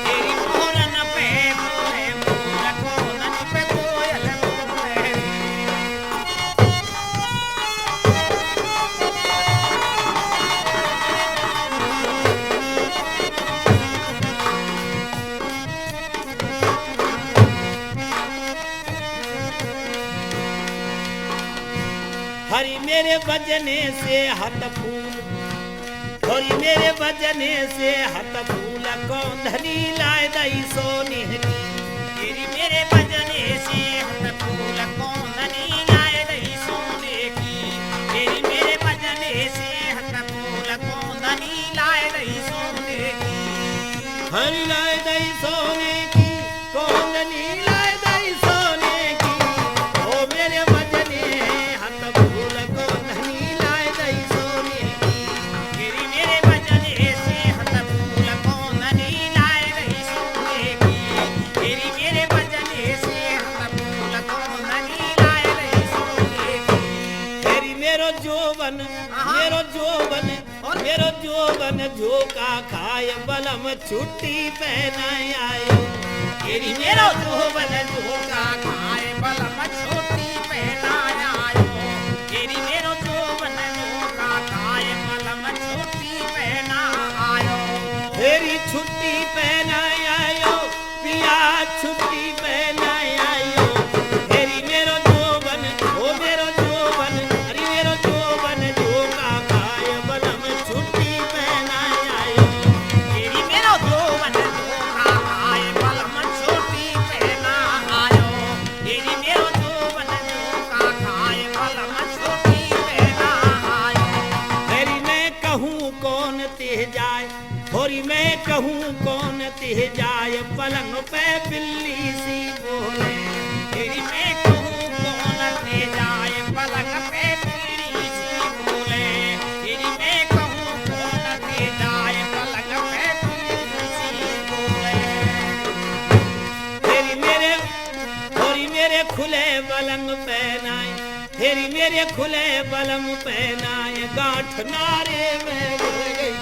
मेरी मोहरन पे बोले मोर कोंदनी पे कोयल बोले री। हरि मेरे बजने से हथ फूल हरि मेरे बजने से हथ फूल कौंधनी लाए दई सोनी तेरी मेरे बजने से हथ फूल कोंदनी लाए दही सोने की। तेरी मेरे बजने से हथ फूल कोंदनी लाए दही सोने की। हरि लाए दई सोने की कौंधनी लाए दई सोने की ओ मेरे बजने हथ फूल कौंधनी लाए दई सोने की तेरी मेरे बजने से हथ फूल कोंदनी लाए दही सोने की। तेरी मेरे बजने से मेरो जोबन झोका खाए बलम छुट्टी पहना आयो। तेरी मेरो जोबन झोका खाए बलम छुट्टी पहना आयो। तेरी मेरो जोबन झोका खाए बलम छुट्टी पहना आयो। तेरी छुट्टी पहना आयो पिया छुट्टी पहना आयो। तेरी मेरो जोबन ओ मेरो जोबन अरे मेरो जोबन झोका खाए बलम छुट्टी पहना आयो। तेरी मेरो जोबन झोका खाए बलम छुट्टी पहना आयो। तेरी मेरो जोबन झोका खाए बलम छुट्टी पहना आयो। तेरी मैं कहूँ कौन तिह जाए होरी मैं कहूँ कौन तिह जाए पलंग पे बिल्ली सी बोले। तेरी मैं कहूँ कौन ते जाए पलंग पे बिल्ली सी बोले। तेरी मैं कहूँ कौन ते जाए पलंग पे बिल्ली सी बोले। तेरी मेरे होरी मेरे खुले पलंग पहनाए। तेरी मेरे खुले पलंग पहनाए गांठ नारे में गिर गई।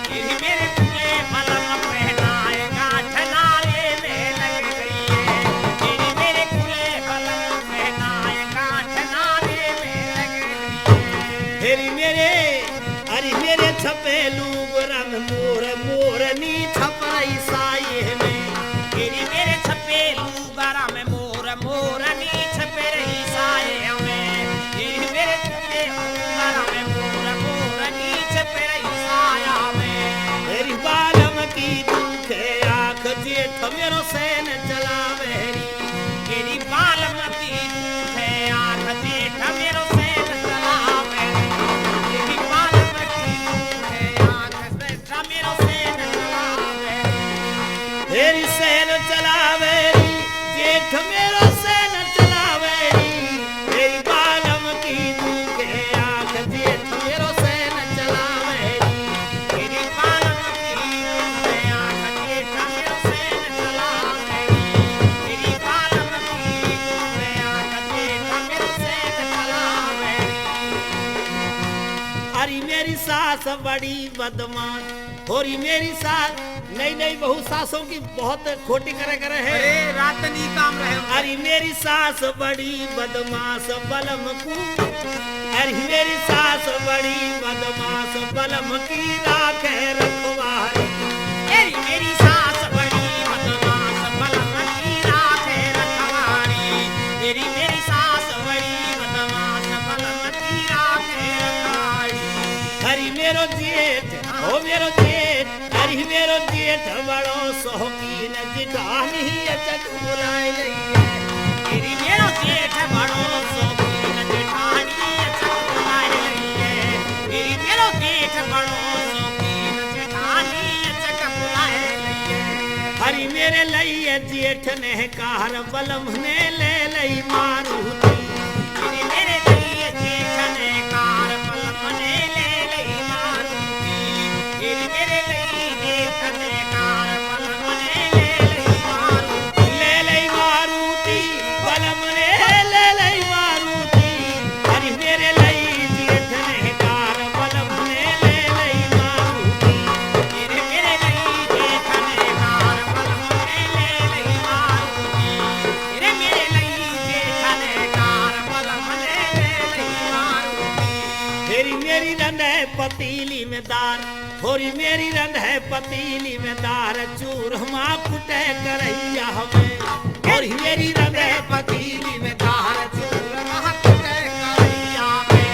तेरी मेरे खुले पलंग पहनाए गांठ नारे में लग गई है। तेरी मेरे खुले पलंग पहनाए गांठ नारे में लग गई है। तेरी मेरे अरे मेरे छपेलू रंग मोर मोरनी छप रही साये में। तेरी मेरे छपे लूगारा में मोर मोरनी छपे रही साये में। तेरी मेरे छपे लूगारा में मोर मोरनी छपे रही साया में। तेरी बालम की दुखे आँख जेठ मेरो सैन चलावेरी। तेरी बालमती है आँख जेठ मेरो सैन चलावे। तेरी बालमती है आँख जेठ मेरो सैन चलावे। तेरी सैन चलावेरी जेठ मेरो सैन चलावेरी। तेरी बालम की दुखे आँख जेठ मेरो सैन चलावेरी। तेरी बालमती है आँख जेठ मेरो सैन चलावे। तेरी बालमती है आँख जेठ मेरो सैन चलावे। अरे मेरी सास बड़ी बदमाश होरी मेरी सास नई नई बहू सासों की बहुत खोटी करे है। अरे रात नहीं काम रहे। अरे मेरी सास बड़ी बदमाश बलम को। अरे मेरी सास बड़ी बदमाश बलम की राखे रखवारी। तेरी मेरी सास बड़ी बदमाश बलम की राखे रखवारी। तेरी मेरी सास बड़ी बदमाश बलम की राखे रखवारी। अरे मेरो जेठ ओ मेरो जेठ अरे मेरो जेठ बड़ो शौकीन जिठानी अचक बुलाए लई है। तेरी मेरो जेठ बड़ो शौकीन जेठानी अचक बुलाए लई है। तेरी मेरो जेठ बड़ो शौकीन जेठानी अचक बुलाए लई है। हरी मेरे लई जेठ ने कार बलम ने ले लई मारूती। तेरी मेरे लिए जेठ ने कार बलम ने ले लई मारूती। तेरी मेरे लिए जेठ ने कार बलम ने ले लई मारूती। ले लई मारूती बलम ने ले लई मारूती। हरी मेरे लई जेठ ने कार बलम ने ले लई मारूती। तेरे मेरे लिए जेठ ने कार बलम ने ले लई मारूती। तेरे मेरे लिए जेठ ने कार बलम ने ले लई मारूती। तेरी मेरी रंध है पतीली में दार थोड़ी मेरी रंध है पतीली में दार चूरमा कुटे करैया हमें। और मेरी रंध है पतीली में दार चूरमा कुटे करैया में।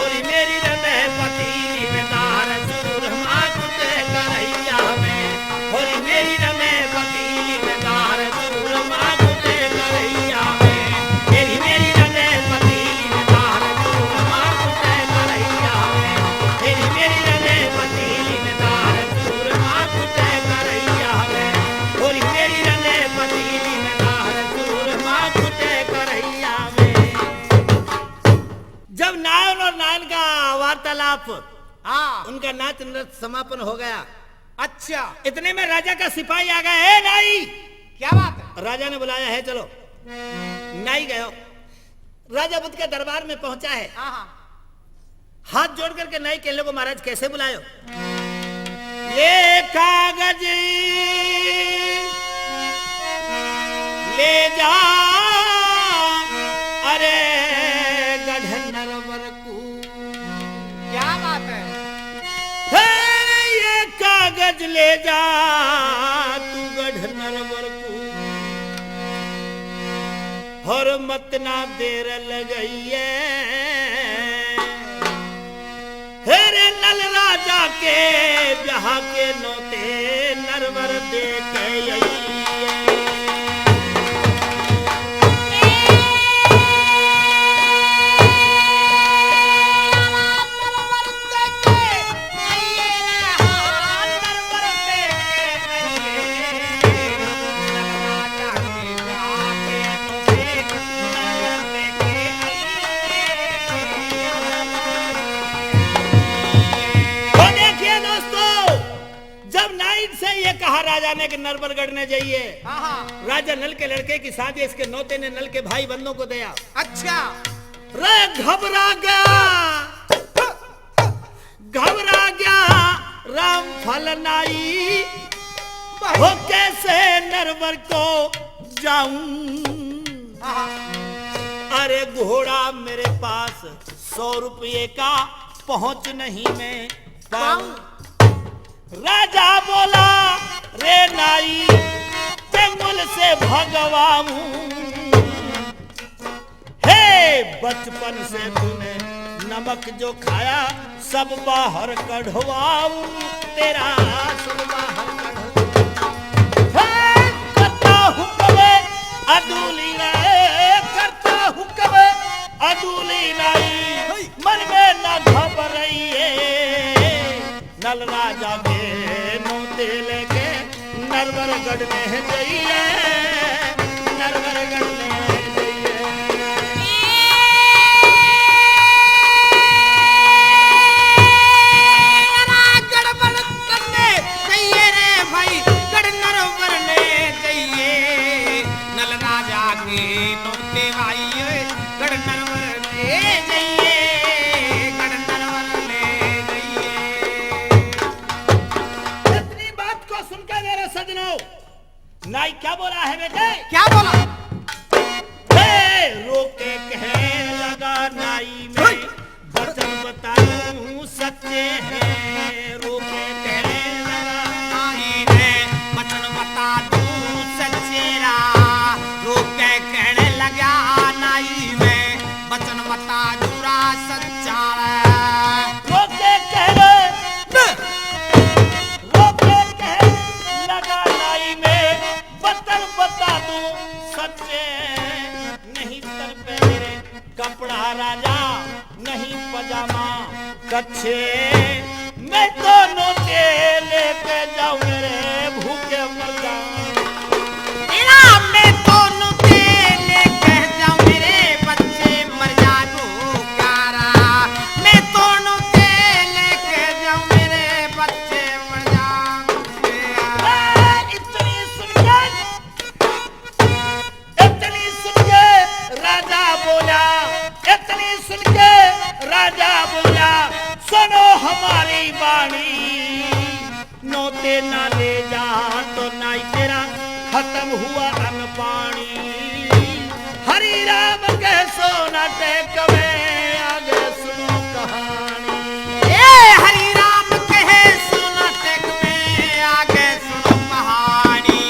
और मेरी रंध है पतीली में दार चूरमा कुटे करैया में। और मेरी रंध है पतीली में दार चूरमा कुटे करैया में। तेरी मेरी रंध है पतीली में दार चूरमा कुटे करैया में। तेरी मेरी रंध है पतीली में दार चूरमा कुटे करैया में। और मेरी रंध है पतीली में दार चूरमा कुटे करैया में। जब नायन और नायन का वार्तालाप हाँ उनका नाच नृत्य समापन हो गया। अच्छा इतने में राजा का सिपाही आ गया। है नाई क्या बात है। राजा ने बुलाया है चलो। नाई गयो राजा बुद्ध के दरबार में पहुंचा है। हाँ हाँ हाथ जोड़ करके नए केले को महाराज कैसे बुलायो? ये कागज ले जा अरे गढ़नर वरकू। क्या बात है? ये कागज ले जा तू गढ़नर वरकू और मत ना देर लगई हेरे नल राजा के ब्याह के नोते नरवर दे के कहा राजा ने कि नरबरगढ़ ने जाइए। राजा नल के लड़के की शादी इसके नौते ने नल के भाई बंधुओं को दिया। अच्छा रे घबरा गया राम फलनाई हो कैसे नरबर को जाऊं। अरे घोड़ा मेरे पास 100 रुपये का पहुंच नहीं मैं पाऊं। राजा बोला रे नाई जंगल से भगवाऊं। हे बचपन से तूने नमक जो खाया सब बाहर कढ़वाऊं तेरा सब बाहर करता हूँ कबे अदूली करता हूँ कबे अदूली नाई मन में न घबराइए। नल राजा के नोते लेके नरवरगढ़ में जाइए नरवरगढ़ में गड़बड़ करने चाहिए रे भाई गढ़ नरवर में जाइए। नल राजा के नोते आइए गढ़ नरवर में जाइए गढ़ नरवर में जाइए। सुनकर मेरे सजनों नाई क्या बोला है बेटे? क्या बोला? रोके कहने लगा नाई में वचन बताऊं सच्चे हैं। रोके कहने लगा नाई में वचन बता दूं सच्चेरा। रोके कहने लगा नाई में वचन बता दूरा सच्चा। रोके कहने लगा नाई में वचन बता दूं सच्चे नहीं सर पे मेरे कपड़ा राजा नहीं पजामा कच्छे मैं दोनों के लेके जाऊं मेरे भूखे मर जाऊं। मैं दोनों के लेके जाऊं मेरे बच्चे मर जाऊं प्यारा। मैं दोनों के लेके जाऊं मेरे बच्चे मर जाऊं प्यारा। इतनी सुन के राजा बोला इतनी सुन के राजा बोला सुनो हमारी वाणी। नोते ना ले जा तो नाई तेरा खत्म हुआ अन्न पानी। हरि राम कह सोना टेक में आगे सुनो कहानी। हरि राम कहे सुनो टेक में आगे सुनो कहानी।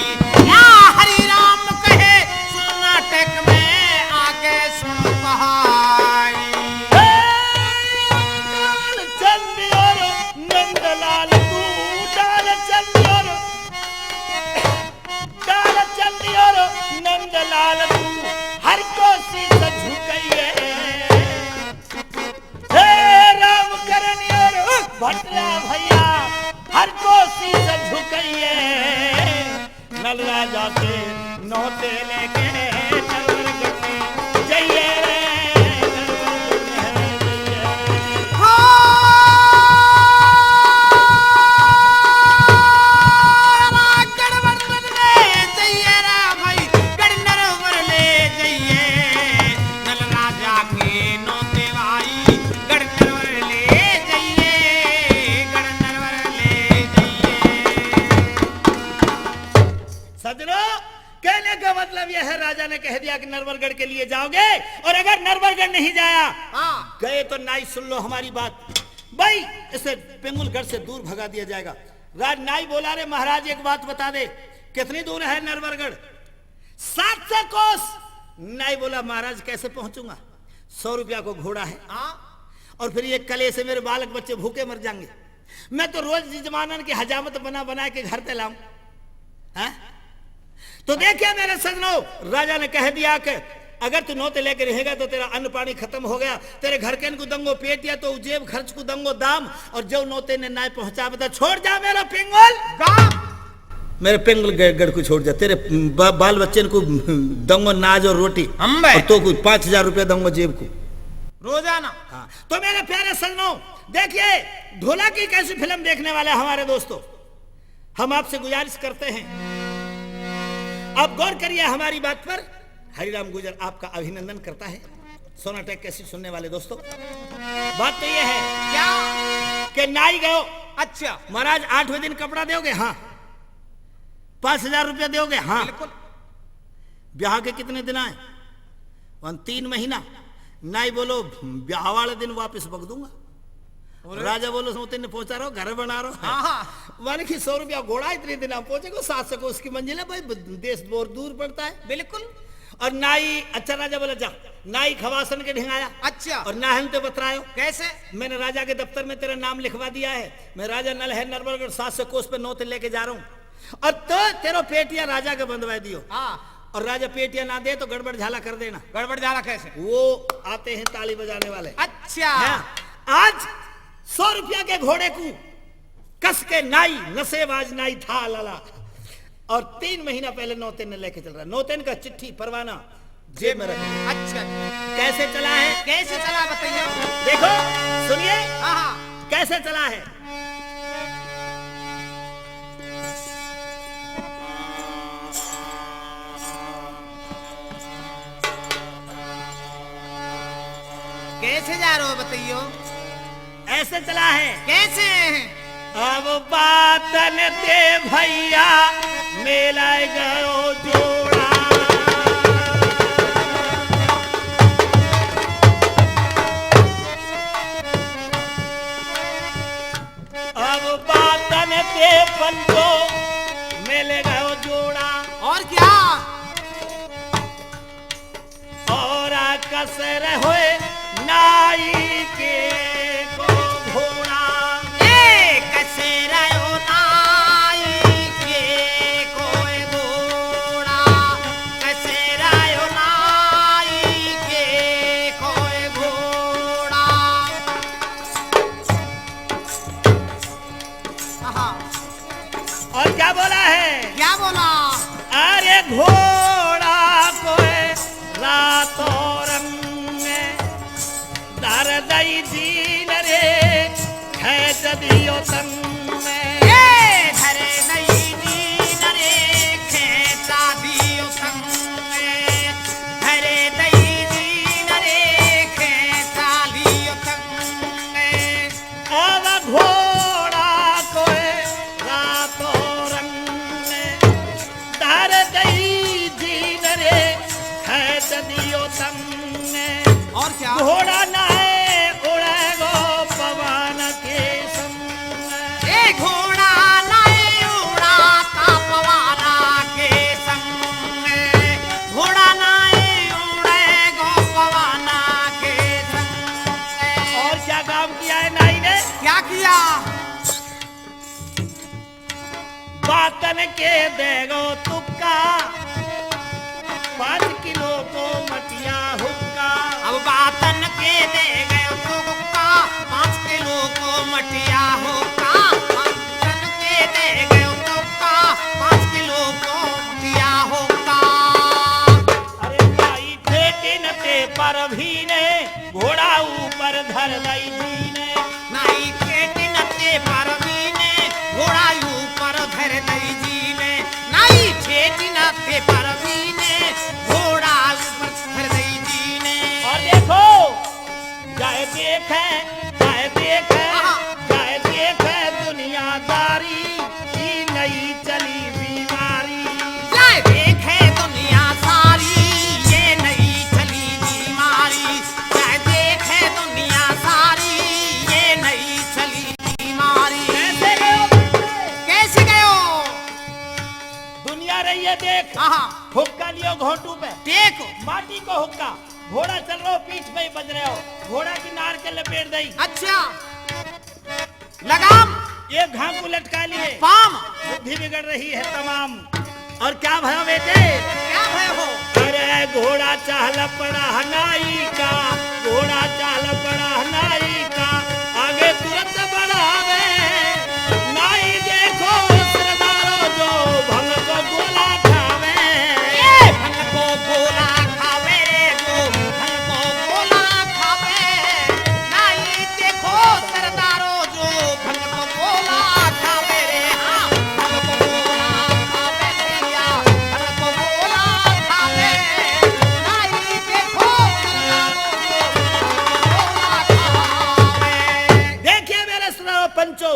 या हरि राम कहे सुनो टेक में आगे सुनो कहानी। डाल चंद और नंदलाल तू डाल चंद और नंदलाल तू हर को शीश झुकइए। हे राम करनी और भटरा भैया हर को शीश झुकइए। नल राजा के नौते लेके नरवरगढ़ में जाइए नल राजा के नौते आई गढ़ नरवर ले राजा ने कह दिया कि नरवरगढ़ के लिए जाओगे, और अगर नरवरगढ़ नहीं जाया हाँ गए तो नाई सुन लो हमारी बात, भाई इसे पिंगुलगढ़ से दूर भगा दिया जाएगा। राज नाई बोला, रे महाराज एक बात बता दे, कितनी दूर है नरवरगढ़? 700 कोस। नाई बोला, महाराज कैसे पहुंचूंगा, 100 रुपया को घोड़ा है, और फिर ये कले से मेरे बालक बच्चे भूखे मर जाएंगे, मैं तो रोज जमानन की हजामत बना बना के घर पे लाऊं। तो देखिए मेरे सजनों, राजा ने कह दिया कि अगर तू नौते लेके रहेगा तो तेरा अन्न पानी खत्म हो गया, तेरे घर के को दंगो पेट या तो जेब खर्च को दंगो दाम, और जो नौते ने नाय पहुंचा बता छोड़ जा मेरा पिंगुल, मेरे पिंगुल गढ़ को छोड़ जा, तेरे बाल बच्चे को दंगो नाज और रोटी, और तो कुछ 5000 रुपया दंगो जेब को रोजाना। हाँ, तो मेरे प्यारे सजनों देखिए ढोला की कैसी फिल्म देखने वाले हमारे दोस्तों, हम आपसे गुजारिश करते हैं आप गौर करिए हमारी बात पर। हरिराम गुर्जर आपका अभिनंदन करता है। सोनाटेक कैसी सुनने वाले दोस्तों, बात तो ये है क्या कि नाई गयो, अच्छा महाराज 8वें दिन कपड़ा दोगे? हाँ। 5000 रुपया दोगे? हाँ। बिल्कुल। ब्याह के कितने दिन आए? 3 महीना। नाई बोलो ब्याह वाले दिन वापस बक दूंगा। राजा बोलो सोते ने पहुंचा रहो, घर बना रहो। हाँ माने कि 100 रुपया घोड़ा इतने दिन आप पहुंचेगा, 700 को उसकी मंजिल है भाई, देश बहुत दूर पड़ता है। बिल्कुल। और नाई, अच्छा राजा बोला जा, नाई खवासन के ढिंगाया, अच्छा और नाहन ते बतरायो कैसे? मैंने राजा के दफ्तर में तेरा नाम लिखवा दिया है, मैं राजा नल है नरवरगढ़ 700 कोस पे नौते लेके जा रहा हूँ, और तो तेरो पेटिया राजा के बंधवा दियो। हाँ। और राजा पेटिया ना दे तो गड़बड़ झाला कर देना। गड़बड़ झाला कैसे? वो आते हैं ताली बजाने वाले। अच्छा आज 100 रुपया के घोड़े को कस के नाई नशेबाज नाई था लाला, और 3 महीना पहले नौतेन ने लेके चल रहा, नौतेन का चिट्ठी परवाना जेब में रखे। अच्छा कैसे चला है? कैसे चला बताइए? देखो सुनिए हाँ कैसे चला है। कैसे जा रहे हो बताइयो? ऐसे चला है। कैसे? अब बातन दे भैया मेला गयो जोड़ा, अब बातन दे बंदो मेले गयो जोड़ा, और क्या? और कसर होए नाई के को घोड़ा, और क्या बोला है? क्या बोला? अरे घोड़ा कोई रातों रंग में दर दई दीन रे खेच दियो तंग में, धरे नहीं दीन रे खेचा दियो संग में, धरे नहीं दीन रे खेचा लियो संग में। अब घोड़ा कोई रातों रंग में दर दई दीन रे खेच दियो तंग में, और क्या? घोड़ा नाए उड़े गो पवन के संग में, घोड़ा नहीं उड़ाता पवाना के संग में, घोड़ा नहीं उड़ेगा पवाना के संग में। और क्या काम किया है नाई ने? क्या किया? बातन के देगो तुक्का 5 किलो को मटिया हुक्का, अब बातन के दे गए तुक्का 5 किलो को मटिया होगा, बातन के दे गए तुक्का 5 किलो को मटिया होगा। अरे भाई ठेके न ते पर भी ने घोड़ा ऊपर धर दई जी ने, नाई खेती नते परवी ने घोड़ा ऊपर धर दई जी ने, नाई खेती नते परवी ने घोड़ा ऊपर धर दई जी ने। और देखो जाए देखे जाए देखे जाए देखे दुनियादारी की नई चली बीमारी, जाए देखे दुनिया सारी ये देख, हाँ हुक्का लियो घोटू पे, टेक माटी को हुक्का, घोड़ा चल रहा हो, पीठ पे ही बज रहे हो, घोड़ा की नार के लपेट दई, अच्छा लगाम ये घांकू लटका लिए, पाम बुद्धि बिगड़ रही है तमाम। और क्या भयो बेटे? क्या भय हो? अरे घोड़ा चाहल पड़ा हनाई का, घोड़ा चाहल पड़ा हनाई का, आगे तुरंत बढ़ावे, नाई देखो सरदारो जो भंग को गोला खावे, भंग को गोला खावे रे जो भंग को गोला खावे, नाई देखो सरदारो जो भंग को गोला खावे रे, हाँ भंग को गोला खावे भैया, भंग को गोला खावे, नाई देखो सरदारो जो भंग को गोला खावे। देखिए मेरे सुनाओ पंचो,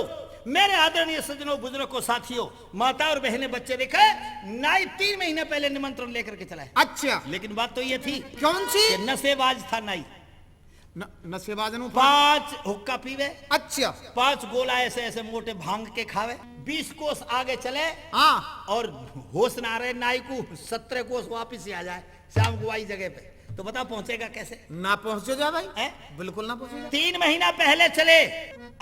मेरे आदरणीय सज्जनों, बुजुर्गों, साथियों, माता और बहनें, बच्चे, देखे नाई 3 महीने पहले निमंत्रण लेकर के चला है, अच्छा लेकिन बात तो ये थी कौन सी? कि नशेबाज था नाई। नशेबाजन 5 हुक्का पीवे, अच्छा 5 गोला ऐसे ऐसे मोटे भांग के खावे, 20 कोस आगे चले हाँ और होश ना रहे नाई को 17 कोस वापिस ही आ जाए शाम को आई जगह पे, तो बता पहुंचेगा कैसे? ना पहुंचो जा भाई, हैं? बिल्कुल ना पहुंचो जा। 3 महीना पहले चले,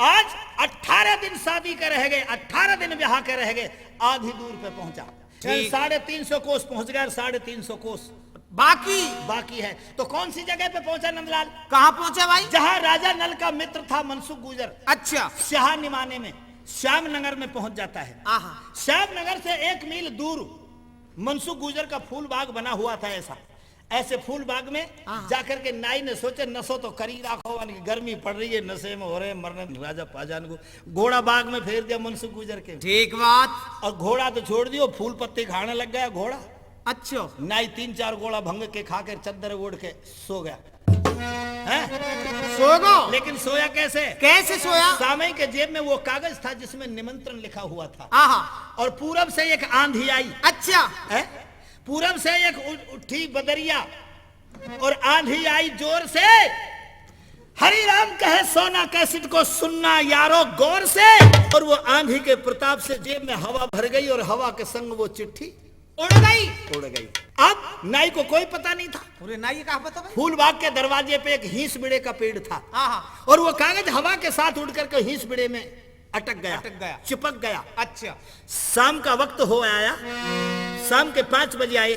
आज 18 दिन शादी के रह गए, 18 दिन ब्याह के रह गए, आधी दूर पे पहुंचा, ठीक। 350 कोस पहुंच गए, 350 कोस बाकी है। तो कौन सी जगह पे पहुंचा नंदलाल? कहाँ पहुंचे भाई? जहां राजा नल का मित्र था मनसुख गुजर, अच्छा शाह निमाने में श्यामनगर में पहुंच जाता है। आहा श्यामनगर से 1 मील दूर मनसुख गुजर का फूल बाग बना हुआ था, ऐसे फूल बाग में जाकर के नाई ने सोचे नशो तो करी राखो, गर्मी पड़ रही है, नशे में हो रहे मरने, राजा पाजान को घोड़ा बाग में फेर दिया मनसुख गुजर के, ठीक बात। और घोड़ा तो छोड़ दियो, फूल पत्ते खाने लग गया घोड़ा। अच्छा नाई 3-4 गोला भंग के खा कर चद्दर ओढ़ के सो गया है? सो गो? लेकिन सोया कैसे? कैसे सोया? सामई के जेब में वो कागज था जिसमें निमंत्रण लिखा हुआ था, आहा और पूरब से एक आंधी आई, अच्छा है? पूरब से एक उठी बदरिया और आंधी आई जोर से, हरि राम कहे सोना कैसेट को सुनना यारो गौर से, और वो आंधी के प्रताप से जेब में हवा भर गई और हवा के संग वो चिट्ठी उड़ गई। अब नाई को कोई पता नहीं था, पूरे नाई कहाँ पता भाई? फूल बाग के दरवाजे पे एक हीस बिड़े का पेड़ था, आहा और वो कागज हवा के साथ उड़ करके हीस बिड़े में अटक गया, चिपक गया। अच्छा शाम का वक्त हो आया, शाम के 5 बजे आए,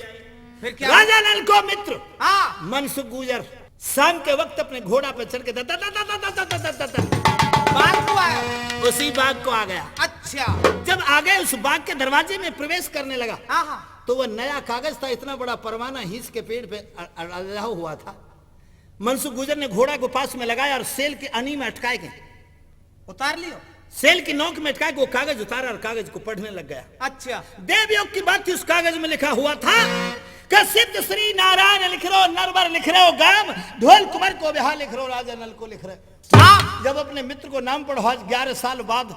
फिर क्या? राजा नल को मित्र हाँ मनसुख गुजर शाम के वक्त अपने घोड़ा पे चढ़ के बात को आया। उसी बाग को आ गया। अच्छा जब आ गए उस बाग के दरवाजे में प्रवेश करने लगा, आहा तो वह नया कागज था, इतना बड़ा परवाना हीस के पेड़ पे लगा हुआ था। मनसुख गुजर ने घोड़ा को पास में लगाया और सेल के अनी में अटकाए गए, उतार लियो। सेल की नोक में अटकाए वो कागज उतारा और कागज को पढ़ने लग गया। अच्छा देवयोग की बात थी, उस कागज में लिखा हुआ था कि सिद्ध श्री नारायण लिख रहे हो, नरवर लिख रहे हो, गाम ढोल कुमार को बिहार लिख रहे हो, राजा नल को लिख रहे हो। हाँ जब अपने मित्र को नाम पढ़ो, आज 11 साल बाद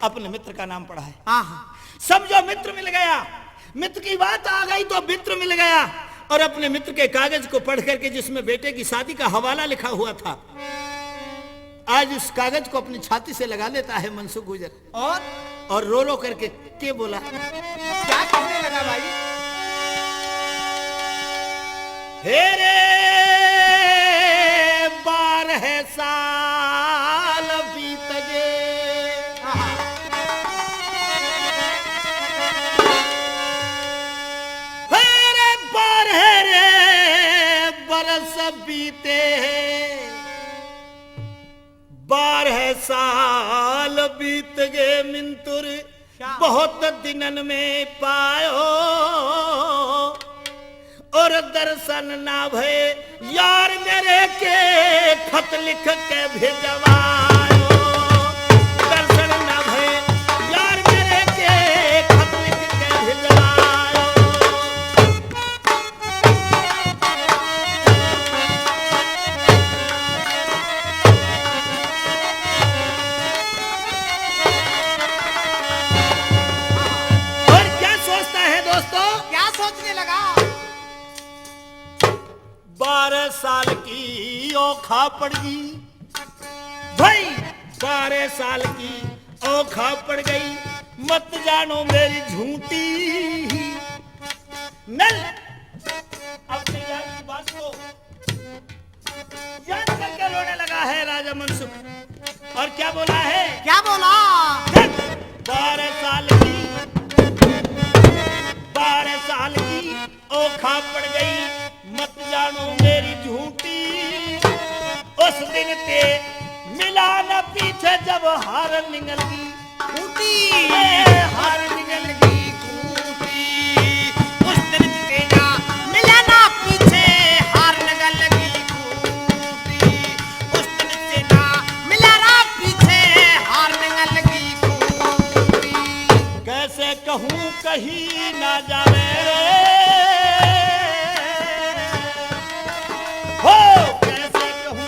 अपने मित्र का नाम पढ़ा है, आहा समझो मित्र मिल गया, मित्र की बात आ गई तो मित्र मिल गया। और अपने मित्र के कागज को पढ़ करके जिसमें बेटे की शादी का हवाला लिखा हुआ था, आज उस कागज को अपनी छाती से लगा लेता है मनसुख गुजर, और रो रो करके के बोला, क्या कहने लगा भाई? हेरे 12 साल बीत गए, हेरे 12 बरस बीते, 12 साल बीत गए मिंतुर बहुत दिनन में पायो, और दर्शन ना भय यार मेरे के खत लिख के भेजवायो, दर्शन ना भय यार मेरे के खत लिख के भेजवायो। और क्या सोचता है दोस्तों? क्या सोचने लगा? 12 साल की औखा पड़ गई भाई, 12 साल की औखा पड़ गई, मत जानो मेरी झूठी नल। अब तैयार की बात को याद करके रोने लगा है राजा मनसुख। और क्या बोला है? क्या बोला? 12 साल की 12 साल की औखा पड़ गई, मत जानो मेरी झूठी। उस दिन ते मिला न पीछे जब हार निकल गई खूंटी, हार निकल गई खूंटी। उस दिन तेरा मिला ना पीछे हार निकल लगी खूंटी। उस दिन तेरा मिला ना पीछे हार निकल लगी खूंटी। कैसे कहूँ कहीं ना जावे हो, कैसे कहूँ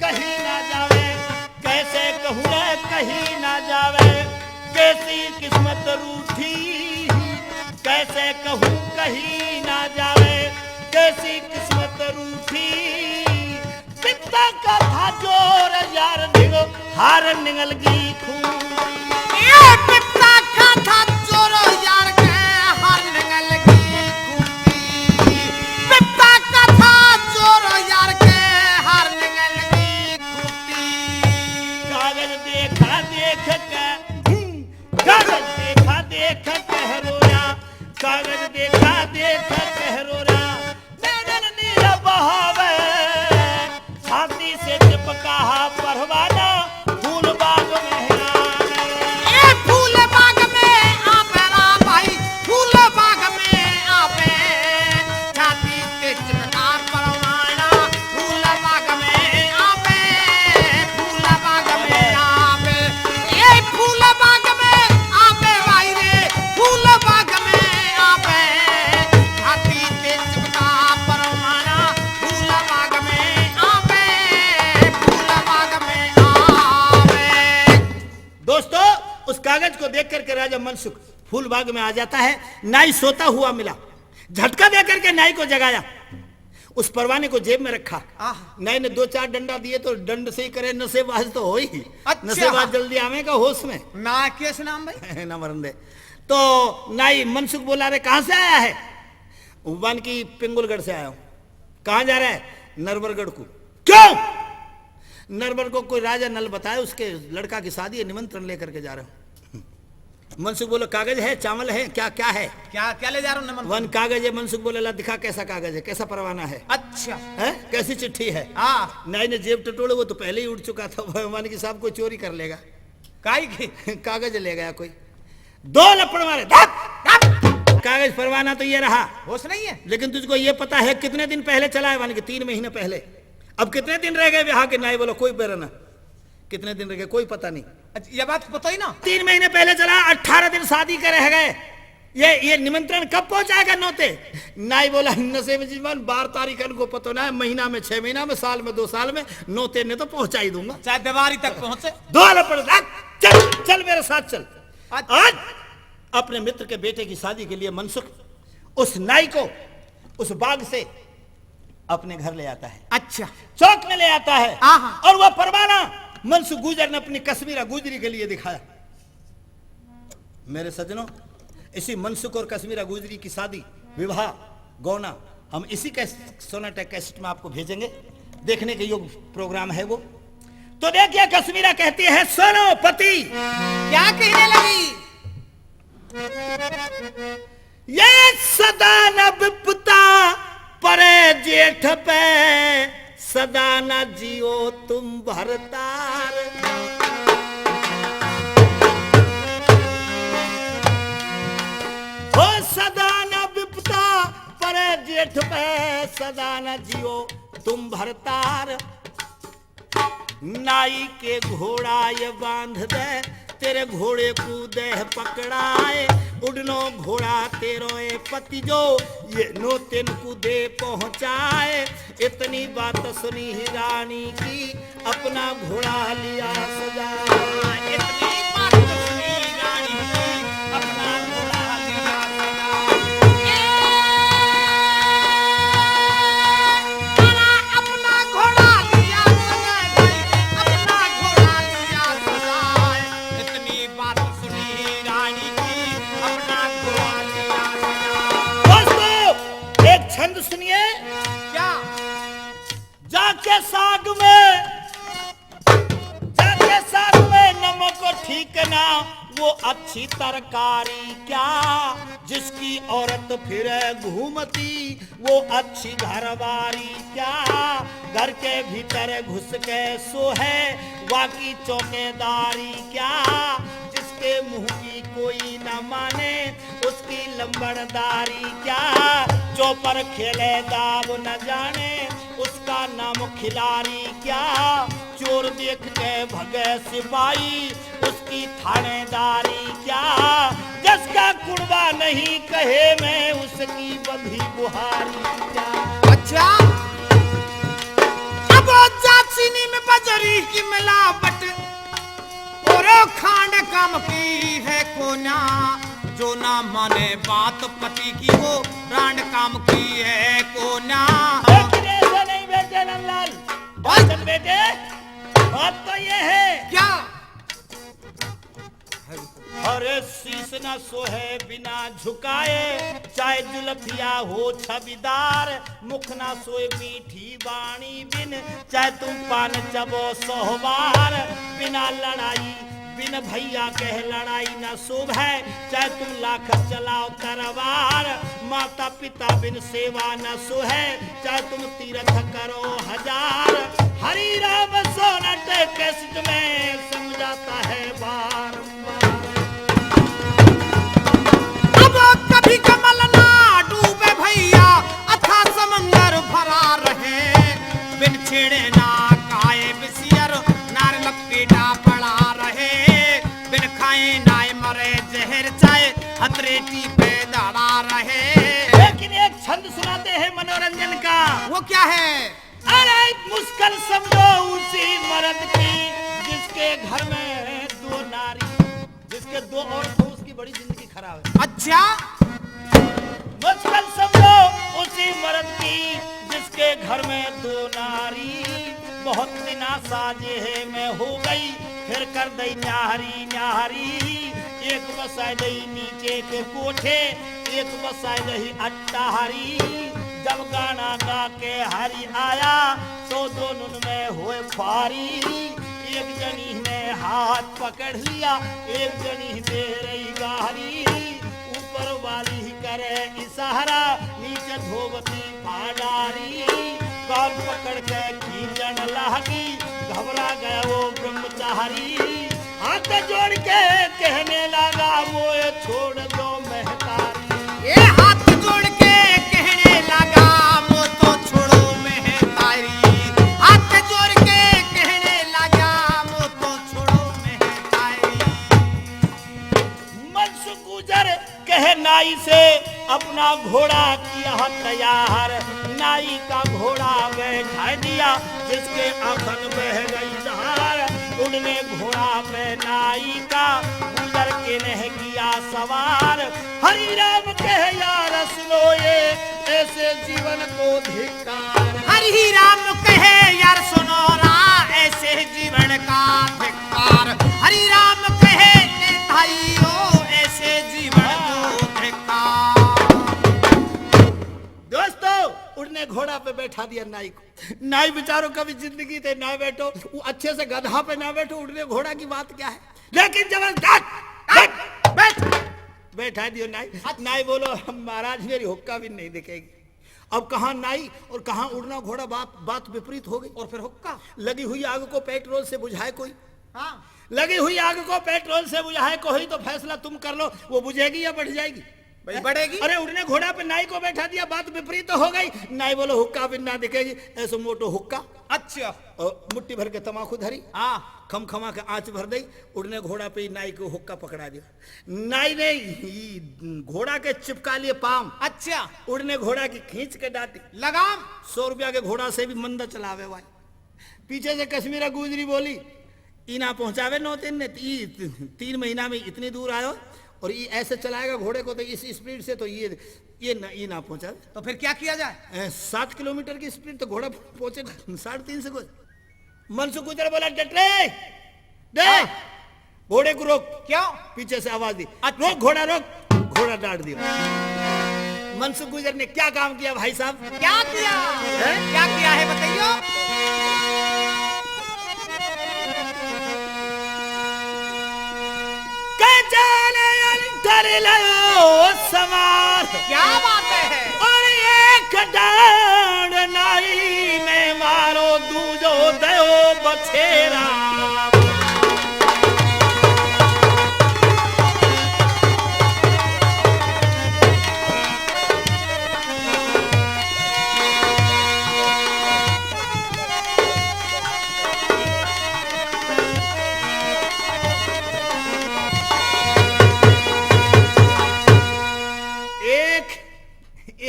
कहीं ना जावे, कैसे कहूँ रे कहीं ना जावे, कैसी किस्मत रूठी। कैसे कहूँ कहीं ना जावे, कैसी किस्मत रूठी। पिता का था जोर यार निगो हार निगल गई खूंटी। ये पिता का था चोरो यार के हार निकल लगी खूंटी। पिता का था चोरो यार के हार निकल लगी खूंटी। कागज देखा देख के कागज देखा देख कह रोया, कागज देखा देख कह रोया। नैनन नीर बहावे छाती से चिपका परवाना, फूल बाग में आवे। ए फूल बाग में आवे रा भाई, फूल बाग में आवे। छाती से चिपका परवाना, फूल बाग में आवे। फूल बाग में आवे, ए फूल बाग में आवे भाई रे, फूल बाग में आवे। छाती से चिपका परवाना, फूल बाग में आवे। फूल बाग में आवे। दोस्तों, उस कागज को देख करके राजा मनसुख फूल बाग में आ जाता है। नाई सोता हुआ मिला, झटका दे करके नाई को जगाया, उस परवाने को जेब में रखा। नाई ने 2-4 डंडा दिए तो डंड से ही करे, नशेबाज तो हो ही। अच्छा। नशेबाज जल्दी आवेगा होश में ना कैसे नाम भाई? ना मरन दे। तो नाई मनसुख बोला, रे कहां से आया है? वन की पिंगुलगढ़ से आया हूं। कहां जा रहा है? नरवरगढ़ को। क्यों? नरवर को कोई राजा नल बताया, उसके लड़का की शादी है, निमंत्रण लेकर के जा रहा हूं। मनसुख बोलो, कागज है, चावल है, क्या क्या है? क्या क्या ले जा रहा हूँ नमन? वन कागज है। मनसुख बोले, ला दिखा कैसा कागज है, कैसा परवाना है, अच्छा। है? कैसी चिट्ठी है? हाँ, नाई ने जेब टटोले, वो तो पहले ही उठ चुका था। वन की साहब को चोरी कर लेगा, काई की कागज ले गया कोई। 2 लपड़ मारे, धप, धप। कागज परवाना तो ये रहा, होश नहीं है। लेकिन तुझको ये पता है कितने दिन पहले चला है? वन के 3 महीने पहले। अब कितने दिन रह गए ब्याह के? नाई बोलो, कोई बेरना। कितने दिन रह गए कोई पता नहीं। अच्छा, ये बात पता ही ना। 3 महीने पहले चला, 18 दिन शादी के रह गए। ये निमंत्रण कब पहुंचाएगा नौते? नाई बोला, नशे में जीवन 12 तारीख को पता ना है, महीना में, 6 महीना में, साल में, 2 साल में, नौते ने तो पहुंचा ही दूंगा। चाहे दीवारी तक पहुंचे। 2 लपड़, चल चल मेरे साथ चल। अच्छा। आज अपने मित्र के बेटे की शादी के लिए मनसुख उस नाई को उस बाग से अपने घर ले आता है, अच्छा। चौक में ले आता है। आहा। और वह परवाना मनसुख गुजर ने अपनी कश्मीरा गुजरी के लिए दिखाया। मेरे सज्जनों, इसी मनसुख और कश्मीरा गुजरी की शादी, विवाह, गौना हम इसी सोनाटेक कैसेट में आपको भेजेंगे। देखने के योग्य प्रोग्राम है वो। तो देखिए, कश्मीरा कहती है, सुनो पति। क्या कहने लगी? ये सदा न विपता परे जेठ पे, सदा न जियो तुम भरतार। हो सदा न विपता परे जेठ पे, सदा न जियो तुम भरतार। नाई के घोड़ा ये बांध दे, तेरे घोड़े को देह पकड़ाए। उड़नो घोड़ा तेरो ए पति जो, ये नो तेन को दे पहुंचाए। इतनी बात सुनी ही रानी की, अपना घोड़ा लिया सजा। इतनी बात सुनी रानी की, अपना घोड़ा लिया सजा। अपना घोड़ा लिया सजाए, अपना घोड़ा लिया सजाए। इतनी बात सुनी रानी छंद सुनिए। क्या? जाके साग में नमक ठीक ना, वो अच्छी तरकारी क्या, जिसकी औरत फिर घूमती वो अच्छी घरवारी क्या, घर के भीतर घुस के सो है वाकी चौकीदारी क्या, जिसके मुंह की कोई न माने उसकी लंबड़दारी क्या, चौपर खेले दाव न जाने उसका नाम खिलाड़ी क्या, चोर देख के भगे सिपाही उसकी थानेदारी क्या, जिसका कुड़वा नहीं कहे मैं उसकी बंधी बुहारी क्या। अच्छा, अब चाचीनी में बजरी की मिलावट और खांड काम की है कोना, जो ना माने बात पति की वो रांड काम की है कोना। ऐसा नहीं बेटे नंदलाल, बेटे बात तो ये है। क्या? अरे शीश न सोहे बिना झुकाए, चाहे जुल्फिया हो छबीदार, मुख न सोए मीठी बाणी बिन, चाहे तुम पान चबो सोहवार, बिना लड़ाई बिन भैया कह लड़ाई न शुभ है, चाहे तुम लाख चलाओ तरवार, माता पिता बिन सेवा न सुहे, चाहे तुम तीर्थ करो हजार, हरि राम सोनट कैसेट में समझाता है बार अब कभी कमल ना डूबे भैया, अथा समंदर भरा रहे, बिन छेड़े ना काए बिसियर, नार लपेटा पड़ा रहे, बिन खाए नाय मरे जहर चाहे हथरेटी पे दड़ा रहे। लेकिन एक छंद सुनाते हैं मनोरंजन का। वो क्या है? अरे मुश्किल समझो उसी मर्द की जिसके घर में दो नारी, जिसके दो औरत हो उसकी बड़ी जिंदगी खराब है। अच्छा, मुश्किल समझो उसी मर्द की जिसके घर में दो नारी, बहुत दिना साजे है मैं हो गई फिर कर दई न्यारी न्यारी, एक बसाए दई नीचे के कोठे, एक बसाए दई अट्टाहारी, जब गाना गा के हरी आया तो दोनों में हुए फारी, एक जनी ने हाथ पकड़ लिया एक जनी दे रही गारी, ऊपर वाली ही करे इशारा नीचे धोबती फाडारी, कान पकड़ के खींचन लगी घबरा गया वो ब्रह्मचारी, हाथ जोड़ के कहने लगा मोए छोड़ दो महतारी। ये हाथ जोड़ के कहने लगा मो तो छोड़ो महतारी, हाथ जोड़ के कहने लगा मो तो छोड़ो महतारी। मनसु गुजर कहे नाई से अपना घोड़ा किया तैयार, नाई का घोड़ा बैठा दिया जिसके आंखन बह गई धार, उड़ने घोड़ा पे नाई का गुजर के नहीं किया सवार, हरि राम कहे यार सुनो ये ऐसे जीवन को धिक्कार, हरि राम कहे यार सुनो रा ऐसे जीवन का धिक्कार, हरि राम कहे भाइयों ऐसे जीवन को धिक्कार। दोस्तों उड़ने घोड़ा पे बैठा दिया नाई को, नाई बेचारों कभी जिंदगी थे ना बैठो, वो अच्छे से गधा पे ना बैठो, उड़ने घोड़ा की बात क्या है, लेकिन जबरदस्त बैठा दियो नाई। नाई बोलो महाराज मेरी हुक्का भी नहीं दिखेगी। अब कहाँ नाई और कहाँ उड़ना घोड़ा, बात विपरीत हो गई। और फिर हुक्का, लगी हुई आग को पेट्रोल से बुझाए कोई, हाँ लगी हुई आग को पेट्रोल से बुझाए कोई, तो फैसला तुम कर लो वो बुझेगी या बढ़ जाएगी। भाई बढ़ेगी। अरे उड़ने घोड़ा पे नाई को बैठा दिया, बात विपरीत हो गई। नाई बोलो हुक्का भी ना दिखेगी, ऐसे मोटो हुक्का, अच्छा, और मुट्ठी भर के तमाकू धरी, हाँ खमा के आंच भर दी, उड़ने घोड़ा पे नाई को हुक्का पकड़ा दिया। नाई ने घोड़ा के चिपका लिए पाम, अच्छा, उड़ने घोड़ा की खींच के डांटी, लगाम 100 रुपया के घोड़ा से भी मंदा चलावे वाई। पीछे से कश्मीरा गुजरी बोली इना पहुंचावे 9 ने 3 महीना में इतनी दूर आयो, और ये ऐसे चलाएगा घोड़े को तो इस स्पीड से, तो ये ना पहुंचा। तो फिर क्या किया जाए? 7 किलोमीटर की स्पीड, तो घोड़ा पहुंचे 3.5 से। मनसुख गुजर बोला डट रे, दे घोड़े को रोक। क्यों? पीछे से आवाज दी, रोक घोड़ा रोक, घोड़ा डांट दिया। मनसुख गुजर ने क्या काम किया भाई साहब? क्या किया? हैं? क्या किया है बताइयो? कर लो सवार, क्या बात है? और एक डांड नाई में मारो दूजो दयो बछेरा।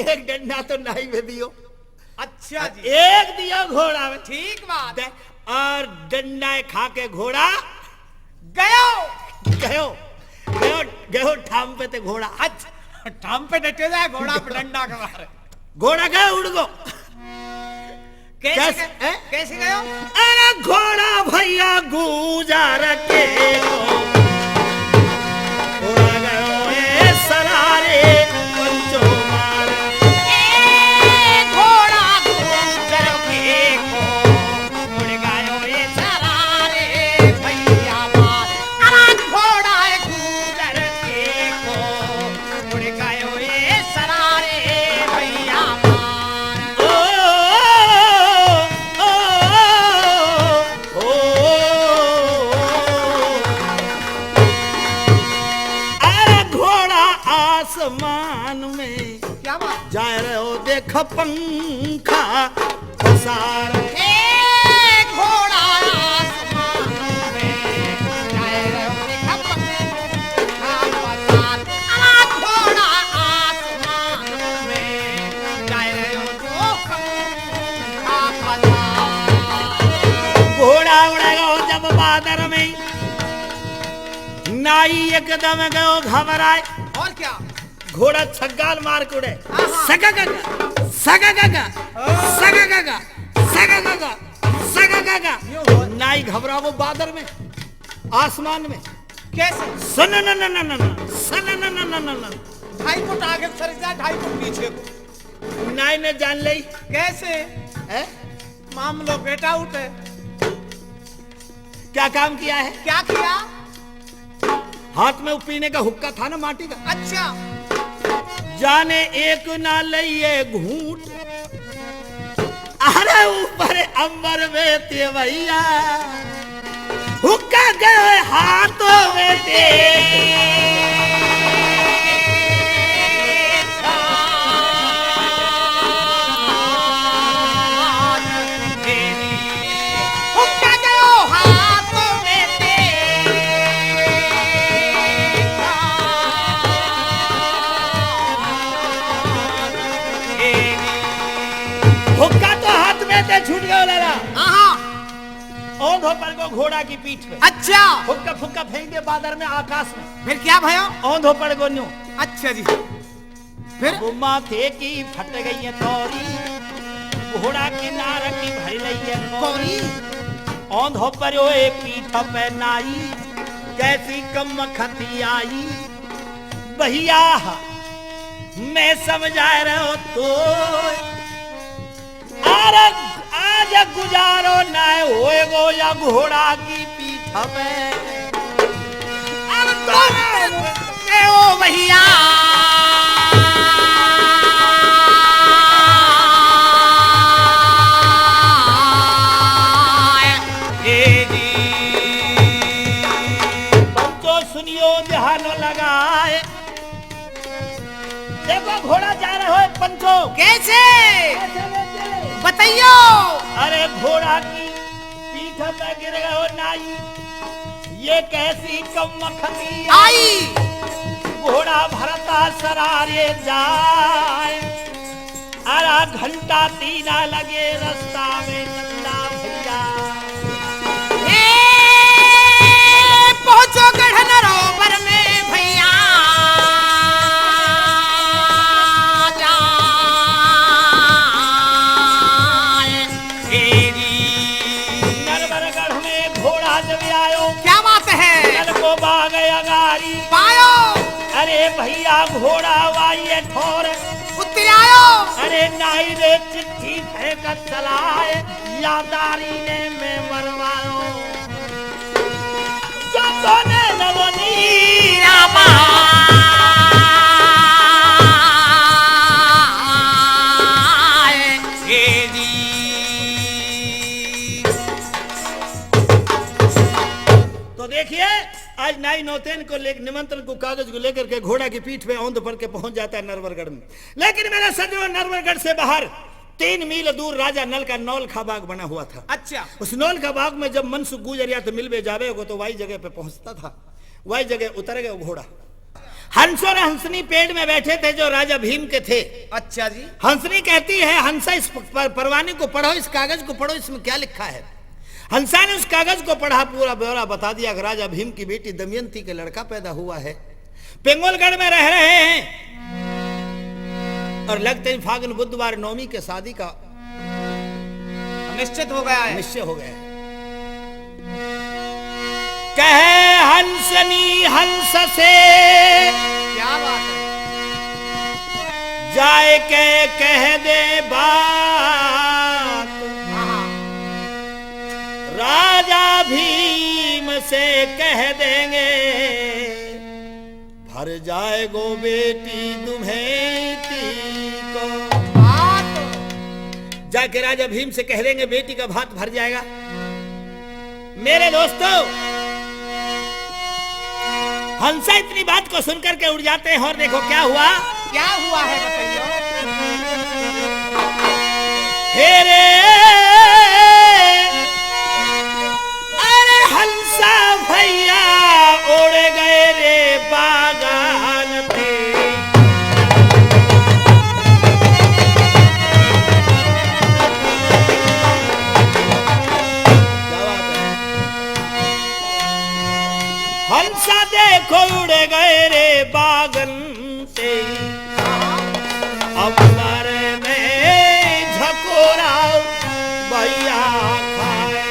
एक डंडा तो नाई में दियो, अच्छा जी, एक दियो घोड़ा में, ठीक बात। और डंडा खा के घोड़ा गयो गयो गयो गयो ठाम पे ते घोड़ा। अच्छा, ठाम पे डटे जाए घोड़ा पे डंडा के मारे। घोड़ा गयो उड़ गो। कैसे कैसे गयो? अरे घोड़ा भैया गुजार के घोड़ा गयो ए सरारे पंचो मार। घोड़ा गुजर के को उड़ गयो ए सरारे भैया मार। अरे घोड़ा गुजर के को उड़ गयो ए सरारे भैया मार। अरे घोड़ा आसमान में क्या बात? जा रहे हो देख पंखा पसार। घोड़ा आसमान में जाए रहो देखा पंखा पसार। अरे घोड़ा आसमान में जाए रहो पंखा पसार। घोड़ा उड़ेगा जब बादर में, नाई एकदम गयो घबराए। और क्या? घोड़ा छग्गाल मार के उड़े, आहा। सगा गगा सगा गगा सगा गगा सगा गगा सगा गगा। नाई घबरा वो बादर में, आसमान में। कैसे? सन न न न न न सन न न न न न। 2.5 फुट आगे सर जा, 2.5 फुट पीछे को। नाई ने जान ली कैसे? है मामलो बेटा उठे। क्या काम किया है? क्या किया? हाथ में वो पीने का हुक्का था ना माटी का, अच्छा, जाने एक ना लइए घूंट। अरे ऊपर अंबर में ते भैया हुक्का गए हाथों में ते। हुक्का गयो हाथों में हुक्का तो हाथ में ते छूट गया लाला। हाँ, औंधो पर को घोड़ा की पीठ पे अच्छा, हुक्का फुक्का फेंक दे बादर में आकाश में। फिर क्या भयो? औंधो पर को न्यू अच्छा जी, फिर वो माथे की फट गई है तौरी, घोड़ा किनार की भर लई है कौरी। औंधो पर ओए पीठ पे नाई, कैसी कम खती आई। भैया मैं समझा रहा हूं तो अरे आज गुजारो ना होए गो या घोड़ा की पीठ पे। अब तो ओ भैया पंचो सुनियो ध्यान लगाए, देखो घोड़ा जा रहा है पंचो। कैसे बताइयो? अरे घोड़ा की पीठ पे गिर गयो नाई, ये कैसी कम खती आई। घोड़ा भरता सरारे जाए। अरे घंटा तीना लगे रास्ता में नंदा भैया। पहुंचो गढ़न रोवर में भैया नरवरगढ़ में घोड़ा जब आयो, क्या बात है? नर को बाग अगारी पायो अरे भैया घोड़ा वाइए ठोर, अरे नाई रे चिट्ठी फेंकत चलाए, यादारी ने मैं मरवायो, सोने नवनी रामा तो देखिए आज नाई नौतेन को लेकर निमंत्रण को कागज को लेकर के घोड़ा की पीठ पे औंध पर के पहुंच जाता है नरवरगढ़ में। लेकिन मेरे सजनों नरवरगढ़ से बाहर 3 मील दूर राजा नल का नौलखा बाग बना हुआ था। अच्छा उस नौलखा बाग में जब मनसुख गुजरिया तो मिलवे जावे को तो वही जगह पे पहुंचता था, वही जगह उतर गया घोड़ा। हंस और हंसनी पेड़ में बैठे थे जो राजा भीम के थे। अच्छा जी। हंसनी कहती है हंसा इस परवाने को पढ़ो, इस कागज को पढ़ो, इसमें क्या लिखा है। हंसा ने उस कागज को पढ़ा, पूरा ब्यौरा बता दिया कि राजा भीम की बेटी दमयंती के लड़का पैदा हुआ है, पिंगुलगढ़ में रह रहे हैं और लगते ही फागुन बुधवार नौमी के शादी का निश्चित हो गया है। निश्चय हो गया है। कहे हंसनी हंस से क्या बात है। जाए के कह दे बात, राजा भीम से कह देंगे, भर जाए गो बेटी तुम्हें को। जाके राजा भीम से कह देंगे बेटी का भात भर जाएगा। मेरे दोस्तों हंसा इतनी बात को सुनकर के उड़ जाते हैं और देखो क्या हुआ। क्या हुआ है बताइए। हेरे अरे हंसा भैया उड़ गए रे बागान पे। हंसा देखो उड़ गए रे बागन से, अंबर में झकोरा भैया खाए।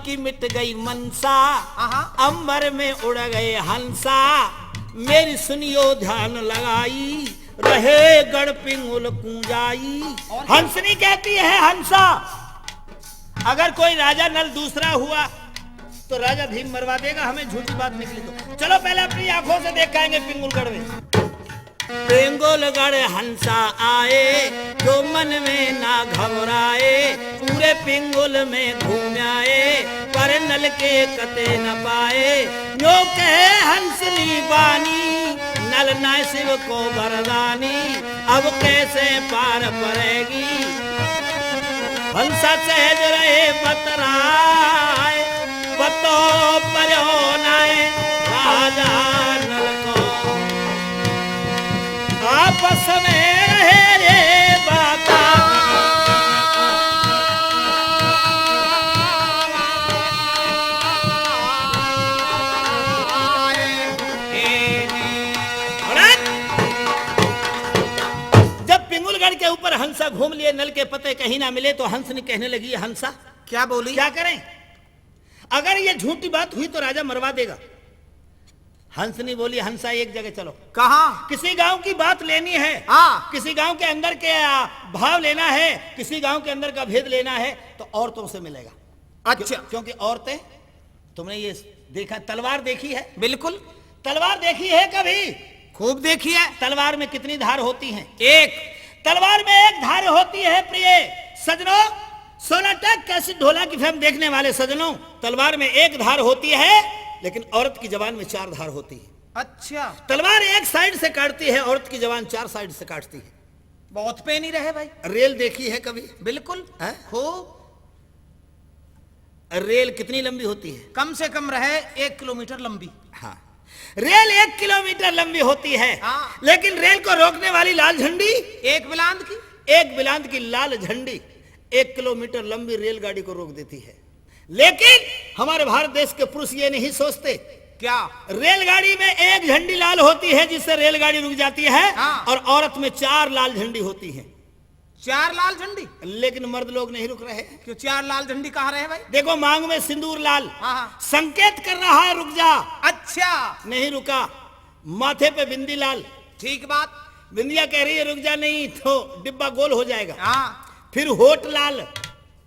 की मिट गई मनसा, अंबर में उड़ गए हंसा, मेरी सुनियो ध्यान लगाई, रहे गढ़ पिंगुल कुंजाई। हंसनी कहती है हंसा अगर कोई राजा नल दूसरा हुआ तो राजा भीम मरवा देगा, हमें झूठी बात निकली तो चलो पहले अपनी आंखों से देख आएंगे पिंगुलगढ़ में। पिंगुलगढ़ हंसा आए जो मन में ना घबराए, पूरे पिंगुल में घूम आए पर नल के कते न पाए। जो कहे हंसनी बानी नल ना शिव को वरदानी, अब कैसे पार पड़ेगी। हंसा सहज रहे बतराए, बतो पर्यो नाए राजा नल को, आपस में रहे रे बाता। जब पिंगुलगढ़ के ऊपर हंसा घूम लिए, नल के पते कहीं ना मिले तो हंस ने कहने लगी हंसा क्या बोली। क्या करें, अगर ये झूठी बात हुई तो राजा मरवा देगा। हंसनी बोली हंसा एक जगह चलो। कहाँ। किसी गांव की बात लेनी है, किसी गांव के अंदर के भाव लेना है, किसी गांव के अंदर का भेद लेना है तो औरतों से मिलेगा। अच्छा। क्योंकि औरतें, तुमने ये देखा तलवार देखी है। बिल्कुल तलवार देखी है कभी। खूब देखी है। तलवार में कितनी धार होती हैं। एक। तलवार में एक धार होती है। प्रिय सजनों, सोनाटक कैसी ढोला की फिल्म देखने वाले सजनों, तलवार में एक धार होती है लेकिन औरत की जबान में 4 धार होती है। अच्छा, तलवार एक साइड से काटती है, औरत की जवान 4 साइड से काटती है। बहुत पेन ही रहे भाई। रेल देखी है कभी? बिल्कुल हैं? खूब। रेल कितनी लंबी होती है? कम से कम रहे 1 किलोमीटर लंबी। हाँ, रेल 1 किलोमीटर लंबी होती है। हाँ। लेकिन रेल को रोकने वाली लाल झंडी, एक बिलांद की। एक बिलांद की लाल झंडी 1 किलोमीटर लंबी रेलगाड़ी को रोक देती है। लेकिन हमारे भारत देश के पुरुष ये नहीं सोचते। क्या? रेलगाड़ी में एक झंडी लाल होती है जिससे रेलगाड़ी रुक जाती है। हाँ। और औरत में 4 लाल झंडी होती है। 4 लाल झंडी? लेकिन मर्द लोग नहीं रुक रहे। क्यों 4 लाल झंडी कहाँ रहे भाई? देखो, मांग में सिंदूर लाल, हाँ। संकेत कर रहा है रुक जा। अच्छा, नहीं रुका। माथे पे बिंदी लाल, ठीक बात। बिंदिया कह रही है रुक जा, नहीं तो डिब्बा गोल हो जाएगा। हाँ। फिर होठ लाल,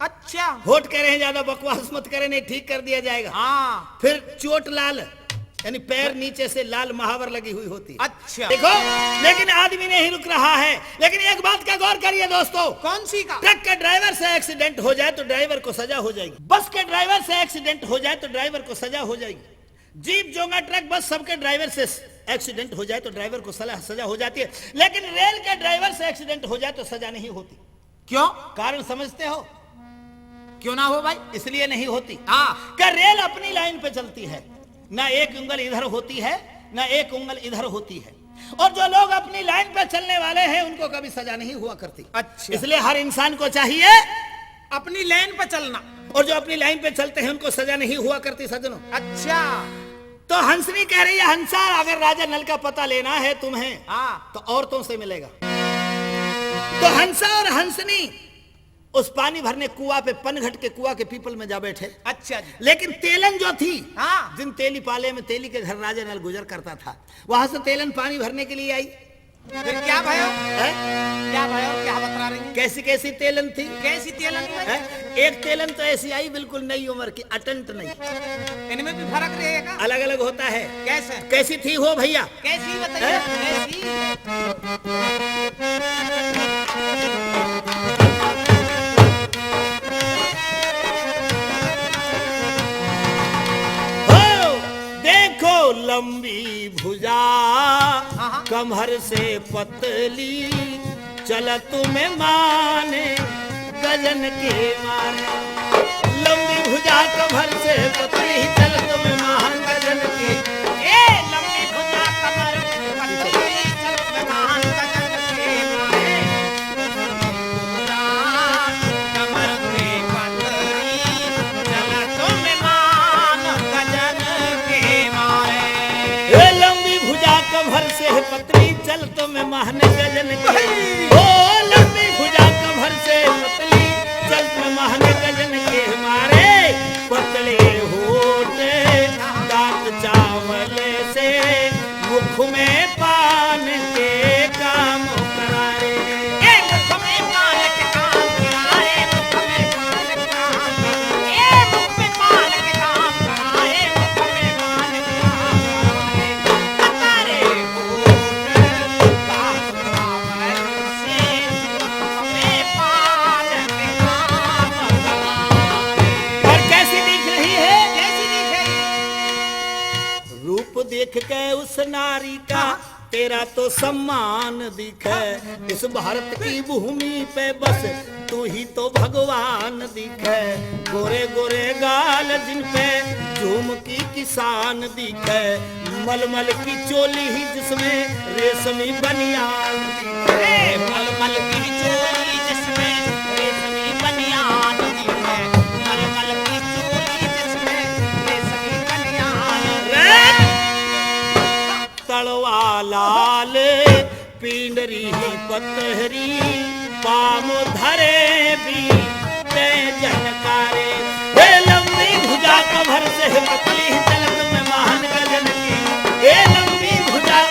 अच्छा। होठ कह रहे हैं ज्यादा बकवास मत करे, नहीं ठीक कर दिया जाएगा। हाँ। फिर चोट लाल, यानी पैर नीचे से लाल महावर लगी हुई होती है। अच्छा। देखो, लेकिन आदमी नहीं रुक रहा है। लेकिन एक बात का गौर करिए दोस्तों, कौन सी का? ट्रक के ड्राइवर से एक्सीडेंट हो जाए तो ड्राइवर को सजा हो जाएगी। बस के ड्राइवर से एक्सीडेंट हो जाए तो ड्राइवर को सजा हो जाएगी। जीप, जोंगा, ट्रक, बस सबके ड्राइवर से एक्सीडेंट हो जाए तो ड्राइवर को सजा हो जाती है। लेकिन रेल के ड्राइवर से एक्सीडेंट हो जाए तो सजा नहीं होती। क्यों? कारण समझते हो? क्यों ना हो भाई? इसलिए नहीं होती हाँ। कि रेल अपनी लाइन पे चलती है, ना एक उंगल इधर होती है ना एक उंगल इधर होती है। और जो लोग अपनी लाइन पे चलने वाले हैं उनको कभी सजा नहीं हुआ करती। अच्छा। इसलिए हर इंसान को चाहिए अपनी लाइन पे चलना। और जो अपनी लाइन पे चलते हैं उनको सजा नहीं हुआ करती सज्जनों। अच्छा। तो हंसनी कह रही है, हंसा अगर राजा नल का पता लेना है तुम्हें, हाँ। तो औरतों से मिलेगा। तो हंसा और हंसनी उस पानी भरने कुआ पे, पनघट के कुआ के पीपल में जा बैठे। अच्छा जी। लेकिन तेलन जो थी, हाँ। जिन तेली पाले में तेली के घर राजा नल गुजर करता था, वहां से तेलन पानी भरने के लिए आई। फिर क्या भयो? है? क्या भयो? क्या बता रही हैं? कैसी कैसी तेलन थी? कैसी तेलन भाई? है? एक तेलन तो ऐसी आई बिल्कुल नई उम्र की, अटंट नहीं। इनमें भी फर्क रहेगा? अलग अलग होता है। कैसे? कैसी थी हो भैया? कैसी बताइए? कैसी? देखो लंबी भुजा, हाँ। कमर से पतली, चल तुम्हें माने गजन के मारे। लंबी भुजा कमर से पतली, चल तुम्हें मान गजन के। ए लंबी भुजा कमर पतली, चल तुम्हें मान गजन के मारे। कमर पे पतली, चल तुम्हें मान गजन के मारे। ए लंबी भुजा कमर से पतली, चल तुम्हें मान गजन के। ओ लंबी भुजा कमर से पतली, चल तुम्हें मान गजन के मारे। पतले होठ दांत चावल से, मुख में पान के काम करारे। ए मुख में पान के काम कराए, मुख में पान के काम कराए। ए मुख में पान के काम कराए, मुख में पान के काम कराए। पतारे होठ दांत चावल से, मुख में पान के काम कराए। और कैसी दिख रही है? कैसी दिखे? रूप देख के उस नारी का तेरा तो सम्मान दिखे। इस भारत की भूमि पे बस तू ही तो भगवान दिखे। गोरे गोरे गाल जिन पे झूम की किसान दिखे। मलमल की चोली ही जिसमें रेशमी बनियान दिखे। मलमल की चोली जिसमें रेशमी बनियान दिखे। मलमल की चोली जिसमें रेशमी बनियान दिखे। तड़वा लाल पिंडरी पतहरी, पाम धरे भी ते जनकारे। हे लंबी भुजा कमर से पतली, चलत में महान गजन की। हे लंबी भुजा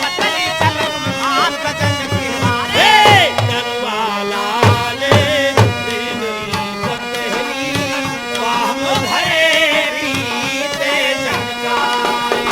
पतली, चलत में महान गजन की मारे। हे तड़वा लाल पिंडरी पतहरी, पाम धरे भी ते जनकारे।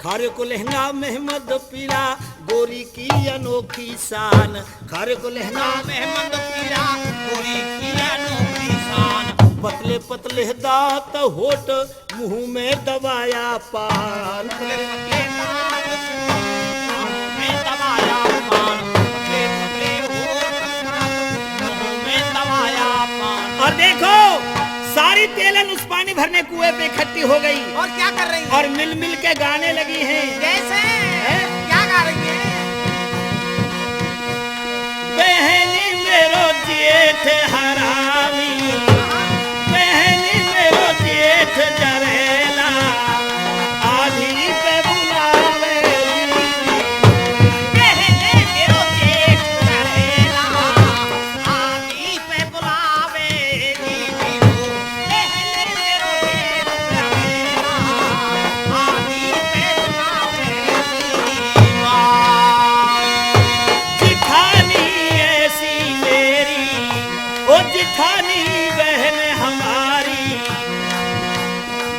खारे को लहंगा महमद पीरा गोरी की अनोखी शान। खारे को लहंगा महमद पीरा गोरी की अनोखी शान। पतले पतले दांत होठ मुंह में दबाया पान। पतले पतले दांत में दबाया पान। पतले पतले होठ मुंह में दबाया पान। और देखो सारी तेलन उस पानी भरने कुएं पे इकट्ठी हो गई और क्या कर रही है? और मिल मिल के गाने लगी हैं। कैसे? हैं? क्या गा रही है? बहनी मेरो जेठ हरामी, बहनी मेरो जेठ जरेला, आधी पे बुलावे बहने मेरो जेठ जरेला, आधी पे बुलावे दीदी को। बहने मेरो जेठ जरेला, आधी पे बुलावे दीदी को। जिठानी ऐसी मेरी, ओ जिठानी बहन हमारी,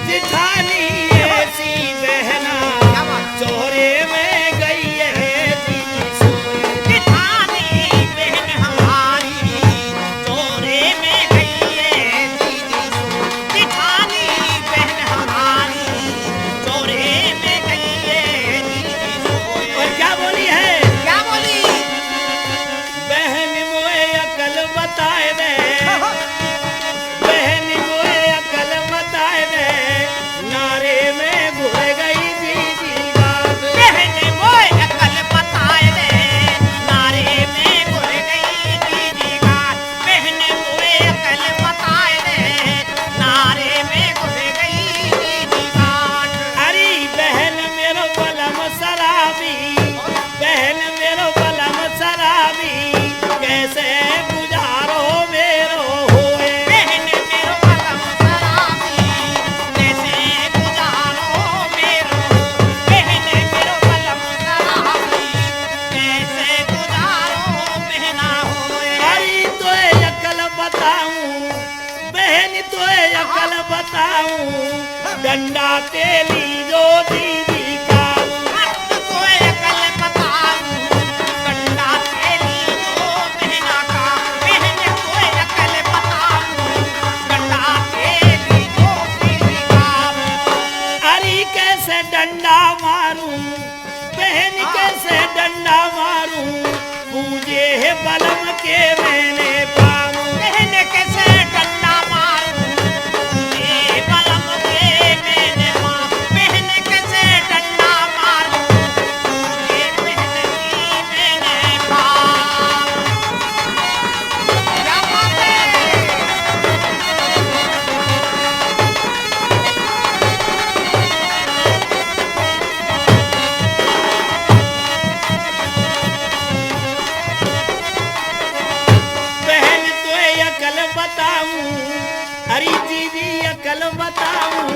जिठानी ऐसी बहना क्या बात? चोरे में गई है दीदी सोए। जिठानी बहन हमारी चोरे में गई है दीदी सो। जिठानी बहन हमारी चोरे में गई है दीदी सो। और क्या बोली है? क्या बोली? बहन मोए अकल बताए दे, बहन मोए अकल बताए दे, नारे में घुल गई दीदी बात। बहन मोए अकल बताए दे, नारे में घुल गई दीदी बात। बहन मोए अकल बताए दे, नारे में घुल गई दीदी बात। अरे बहन मेरो बलम शराबी, बहन मेरो बलम शराबी, कैसे गुजारो मेरो होए। बहन मेरो बलम शराबी, कैसे गुजारो मेरो। बहन मेरो बलम शराबी, कैसे गुजारो बहना होए। अरे तोए अकल बताऊं, बहन तोए अकल बताऊं, डंडा तेली जो दीदी का। मत कोई अकल बताऊं, कंडा तेली जो बहना का। बहन कोई अकल बताऊं, कंडा तेली जो दीदी का। अरे कैसे डंडा मारूं, बहन कैसे डंडा मारूं, पूजे है बलम के मैंने पाऊं। बहन कैसे डंडा मारूं, ये बलम के मैंने पाऊं। बहन कैसे डंडा मारूं, ये बहन की मैंने पाऊं। क्या बात है? बहन तोए अकल बताऊं, अरे दीदी अकल बताऊं,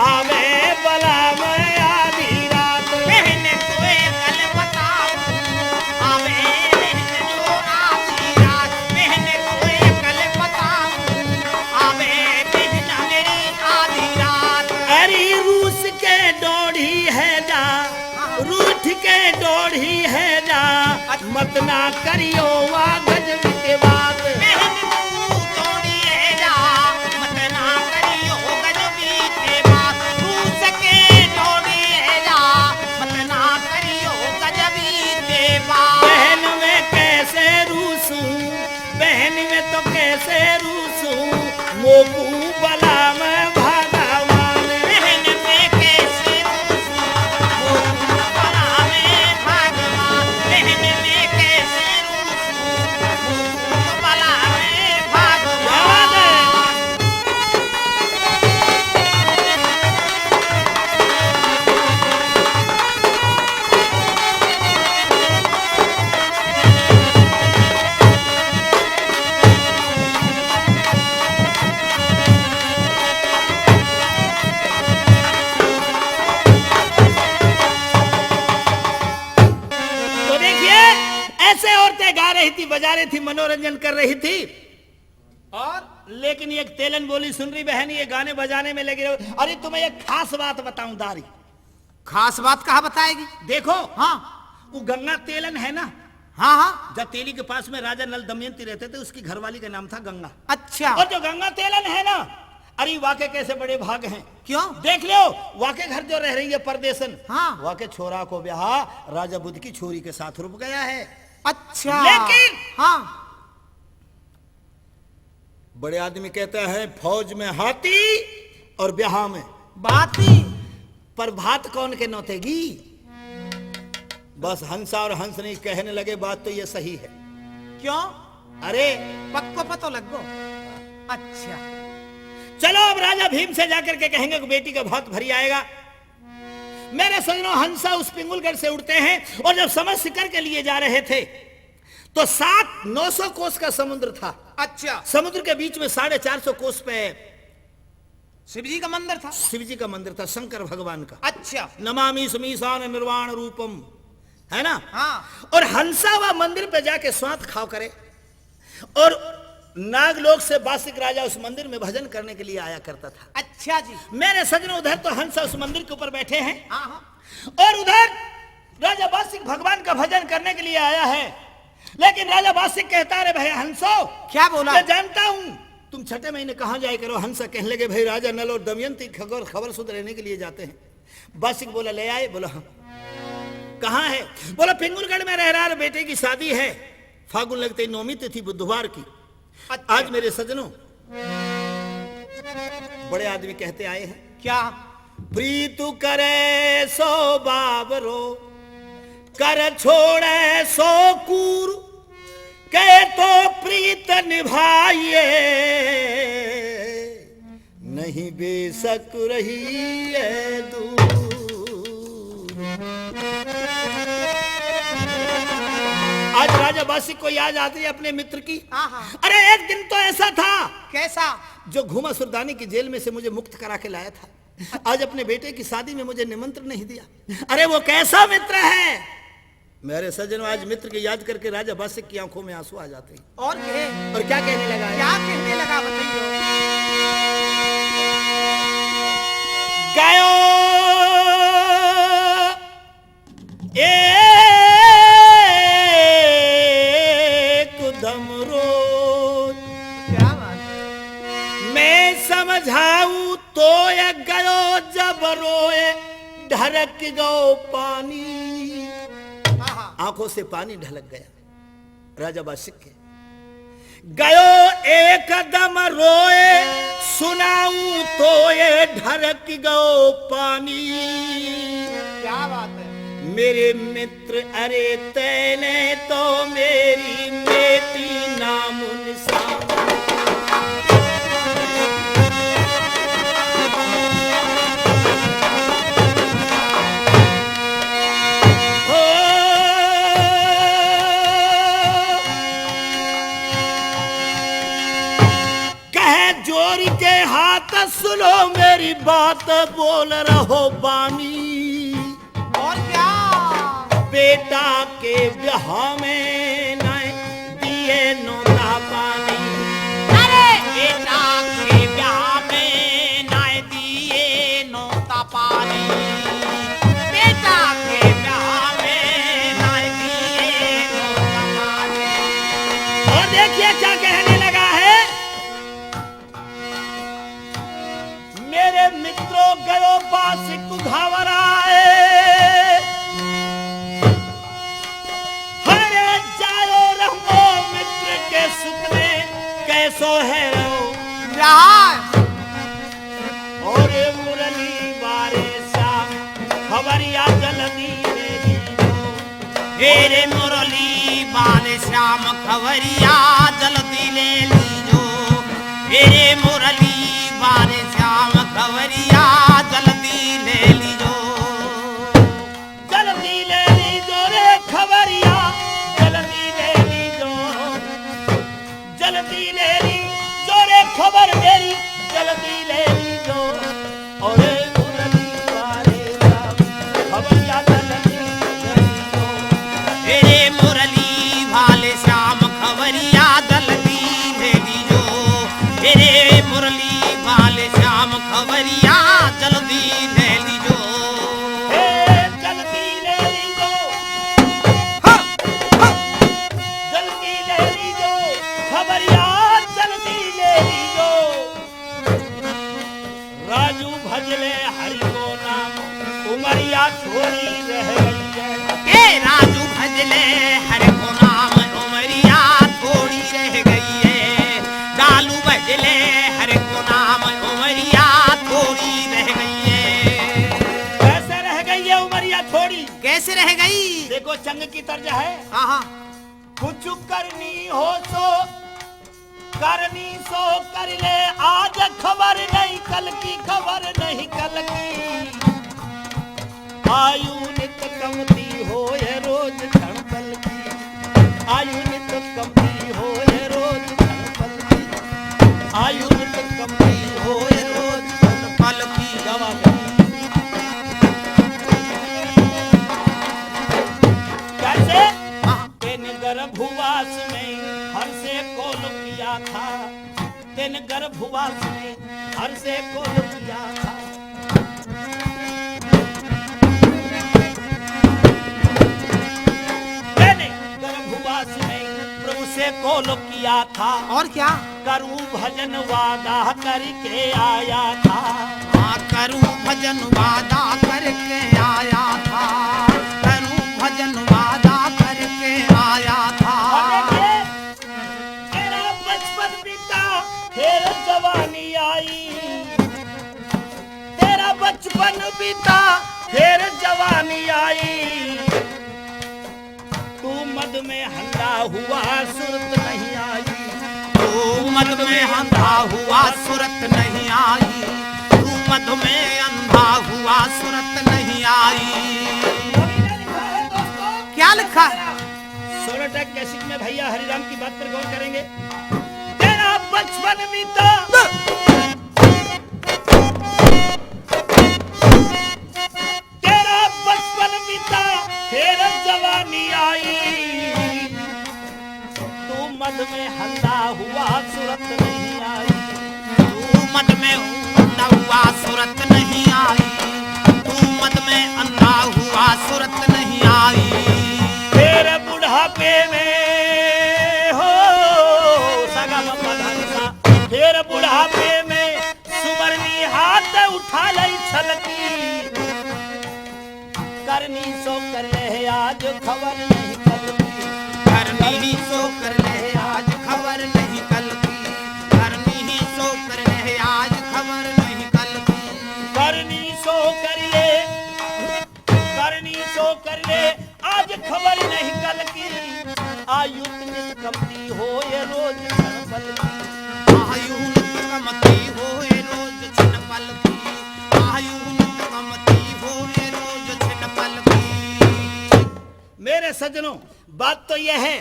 आवे बला मैं आधी रात। बहन कोई अकल बताऊं, आवे बहन जो आधी रात। बहन कोई अकल बताऊं, आवे बहन मेरी आधी रात। अरे रूस के डोढ़ी है जा, रूठ के डोढ़ी है जा, मत ना करियो वा गजब के बात। बहन तू तोड़ी है जा, मत ना करियो गजबी के बात। रूस के तोड़ी है जा, मत ना करियो गजबी के बात। बहन में कैसे रूसूं, बहन में तो कैसे रूसूं, मोकू बला मैं भगवान। बहन में कैसे रूसूं, वो भला में भगवान। बहन में कैसे रूसूं, वो भला में भगवान। तो देखिए ऐसे औरतें गा रही थी, बजा रही थी, मनोरंजन कर रही थी। और लेकिन एक तेलन बोली सुन रही बहन, ये गाने बजाने में लगी रही। अरे तुम्हें एक खास बात बताऊं दारी, खास बात कहाँ बताएगी? देखो, हाँ वो गंगा तेलन है ना, हाँ हाँ। जब तेली के पास में राजा नल दमयंती रहते थे, उसकी घरवाली का नाम था गंगा। अच्छा। और जो गंगा तेलन है ना, अरे वाके कैसे बड़े भाग हैं। क्यों? देख लो, वाके घर जो रह रही है परदेसन, हाँ। वाके छोरा को ब्याह राजा बुद्ध की छोरी के साथ रुक गया है। अच्छा। लेकिन हाँ, बड़े आदमी कहते हैं फौज में हाथी और ब्याह में बात ही। पर भात कौन के नौतेगी। बस हंसा और हंस नहीं कहने लगे, बात तो ये सही है। क्यों? अरे पक्को पतो लगो। अच्छा। चलो अब राजा भीम से जाकर के कहेंगे कि बेटी का भात भरी आएगा। मेरे सजनों, हंसा उस पिंगुलगढ़ से उड़ते हैं और जब समझ शिकर के लिए जा रहे थे तो 900 कोस का समुद्र था। अच्छा। समुद्र के बीच में 450 कोस पे शिव जी का मंदिर था। शिव जी का मंदिर था, शंकर भगवान का। अच्छा। नमामि समीसान निर्वाण रूपम, है ना। हाँ। और हंसा वह मंदिर पे जाके स्वाद खाओ करे, और नागलोक से बासिक राजा उस मंदिर में भजन करने के लिए आया करता था। अच्छा जी। मेरे सजनों, उधर तो हंसा उस मंदिर के ऊपर बैठे हैं, हाँ हाँ। और उधर राजा बासिक भगवान का भजन करने के लिए आया है। लेकिन राजा बासिक कहता रे भाई हंसो, क्या बोला? मैं जानता हूं तुम छठे महीने कहां जाए करो। हंसा कहने लगे भाई राजा नल और दमयंती खबर सुध रहने के लिए जाते हैं। बासिक बोला ले आए। बोला हाँ। कहाँ है? बोला पिंगुलगढ़ में रह रहा, बेटे की शादी है, फागुन लगते ही 9वीं तिथि बुधवार की। अच्छा। आज मेरे सजनों, बड़े आदमी कहते आए हैं क्या? प्रीतु करे सो बाबरो, कर छोड़े सो कूर, कहे तो प्रीत निभाइए, नहीं बेशक रही है दूर। आज राजा बासिक को याद आती है अपने मित्र की। हाँ हाँ। अरे एक दिन तो ऐसा था, कैसा? जो घुमा सुरदानी की जेल में से मुझे मुक्त करा के लाया था, आज अपने बेटे की शादी में मुझे निमंत्रण नहीं दिया। अरे वो कैसा मित्र है मेरे सज्जनों। आज मित्र की याद करके राजा बासिक की आंखों में आंसू आ जाते हैं। और कहे? और क्या कहने लगा है? क्या कहने लगा बताइए। गयो एकदम रोज, क्या बात है? मैं समझाऊं तो ये गयो जब रोए ढरक गो पानी। हाँ हाँ। आंखों से पानी ढलक गया राजा बासिक के। गयो एकदम रोए, सुनाऊं तो ये ढरक गो पानी। क्या बात है? मेरे मित्र अरे तैने तो मेरी बेटी नाम निशान। जोर के हाथ सुनो मेरी बात बोल रहो बानी। और क्या? बेटा के ब्याह में नहीं दिए नोता पानी। अरे बेटा के ब्याह में नहीं दिए नोता पानी। बेटा के ब्याह में नहीं दिए नोता पानी। और देखिए क्या कहने लगा है। मेरे मित्रों गयो बासिक घावराए, हरे जायो रहो मित्र के सुख में कैसो है रहो। और मुरली बारे श्याम खबरिया जल्दी ले लीजो। हेरे मुरली बाले श्याम खबरिया जल्दी ले लीजो। हेरे मुरली बाले श्याम खबरिया जल्दी ले लीजो। जल्दी ले लीजो रे खबरिया, जल्दी ले लीजो, जल्दी ले लीजो रे खबर मेरी, जल्दी ले लीजो। और मुरली वाले खबरिया जल्दी ले लीजो। हेरे मुरली वाले श्याम खबरिया जल्दी ले लीजो। हेरे मुरली वाले श्याम खबरिया हर को नाम उमरिया थोड़ी रह गई है। डालू बजले हर को नाम उमरिया थोड़ी रह गई है। कैसे रह गई है उमरिया थोड़ी? कैसे रह गई? देखो चंग की तर्ज है, हाँ कुछ करनी हो तो करनी सो कर ले, आज खबर नहीं कल की, खबर नहीं कल की। आयु नित कमती हो ये रोज क्षण पल की, आयु नित कमती हो ये रोज क्षण पल की, आयु नित कमती हो ये रोज क्षण पल की। गवा कैसे? तेन गर्भवास में हर से कोल किया था, तेन गर्भवास में हर से कोल किया था। तेने गर्भवास में प्रभु से कोल किया था, और क्या? करूं भजन वादा करके आया था। हाँ करूं भजन वादा करके आया था, करूं भजन वादा करके आया था। तेरा बचपन बीता फिर जवानी आई, तेरा बचपन बीता फिर जवानी आई। तू मद में हंधा हुआ सुरत नहीं आई, तू मद में अंधा हुआ सुरत नहीं आई, तू मद में अंधा हुआ सुरत नहीं आई। क्या लिखा है? सोनाटेक कैसेट में भैया हरिराम की बात पर गौर करेंगे। तेरा बचपन बीता तेरा बचपन बीता फिर जवानी आई। तू मद में हंधा हुआ सुरत नहीं आई, तू मद में अंधा हुआ सुरत नहीं आई, तू मद में अंधा हुआ सुरत नहीं आई। तेरे बुढ़ापे में हो सगम पधनसा, फिर बुढ़ापे में सुमरनी हाथ उठा लई छलकी। करनी सो कर ले आज खबर नहीं कल की, करनी ही सो कर ले आज खबर नहीं कल की, करनी ही सो कर ले आज खबर नहीं कल की। करनी सो कर ले, करनी सो कर ले आज खबर नहीं कल की। आयु नित कमती हो ये रोज क्षण पल की, आयु नित कमती हो ये रोज क्षण पल की, आयु नित कमती हो ये रोज क्षण पल की। मेरे सज्जनों, बात तो यह है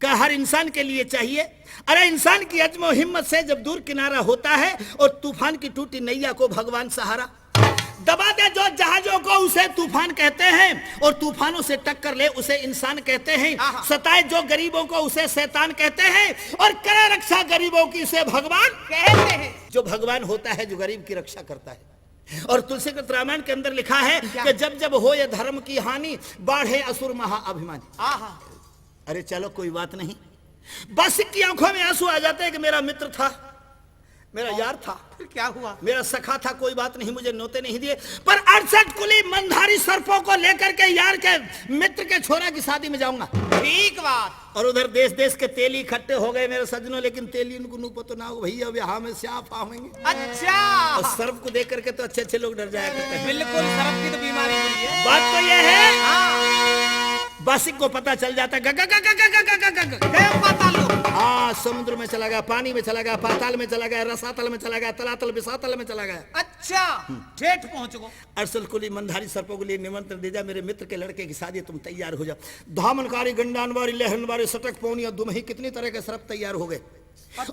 कि हर इंसान के लिए चाहिए, अरे इंसान की अज़्म और हिम्मत से जब दूर किनारा होता है और तूफान की टूटी नैया को भगवान सहारा, दबा दे जो जहाजों को उसे तूफान कहते हैं, और तूफानों से टक्कर ले उसे इंसान कहते हैं। सताए जो गरीबों को उसे शैतान कहते हैं, और करे रक्षा गरीबों की उसे भगवान कहते हैं। जो भगवान होता है जो गरीब की रक्षा करता है। और तुलसीकृत रामायण के अंदर लिखा है कि जब जब हो ये धर्म की हानि, बाढ़े असुर महाअभिमानी। अरे चलो कोई बात नहीं, बस की आंखों में आंसू आ जाते हैं कि मेरा मित्र था, मेरा यार था, फिर क्या हुआ? मेरा सखा था, कोई बात नहीं, मुझे नोते नहीं दिए, पर 68 कुली मनधारी सर्पों को लेकर के यार के मित्र के छोरा की शादी में जाऊंगा। ठीक बात। और उधर देश देश के तेली इकट्ठे हो गए मेरे सज्जनों, लेकिन तेली उनको नू पतो ना हो भैया, अब यहाँ में स्याप आवेंगे। अच्छा, और सर्प को देख करके तो अच्छे अच्छे लोग डर जाया करते हैं। बिल्कुल सर्प की तो बीमारी हुई है। बात तो यह है, हाँ। बासिक को पता चल जाता है, गया पता लो। हाँ समुद्र में चला गया, पानी में चला गया, पाताल में चला गया, रसातल में चला गया, तलातल विसातल में चला गया। अच्छा, ठेठ पहुंच गो। 68 कुली मनधारी सर्पों के लिए निमंत्रण दे जा, मेरे मित्र के लड़के की शादी, तुम तैयार हो जाओ। धामनकारी, गंडानवारी, लहरनवारी, सटक पौनी और दुमही, कितनी तरह के सर्प तैयार हो गए।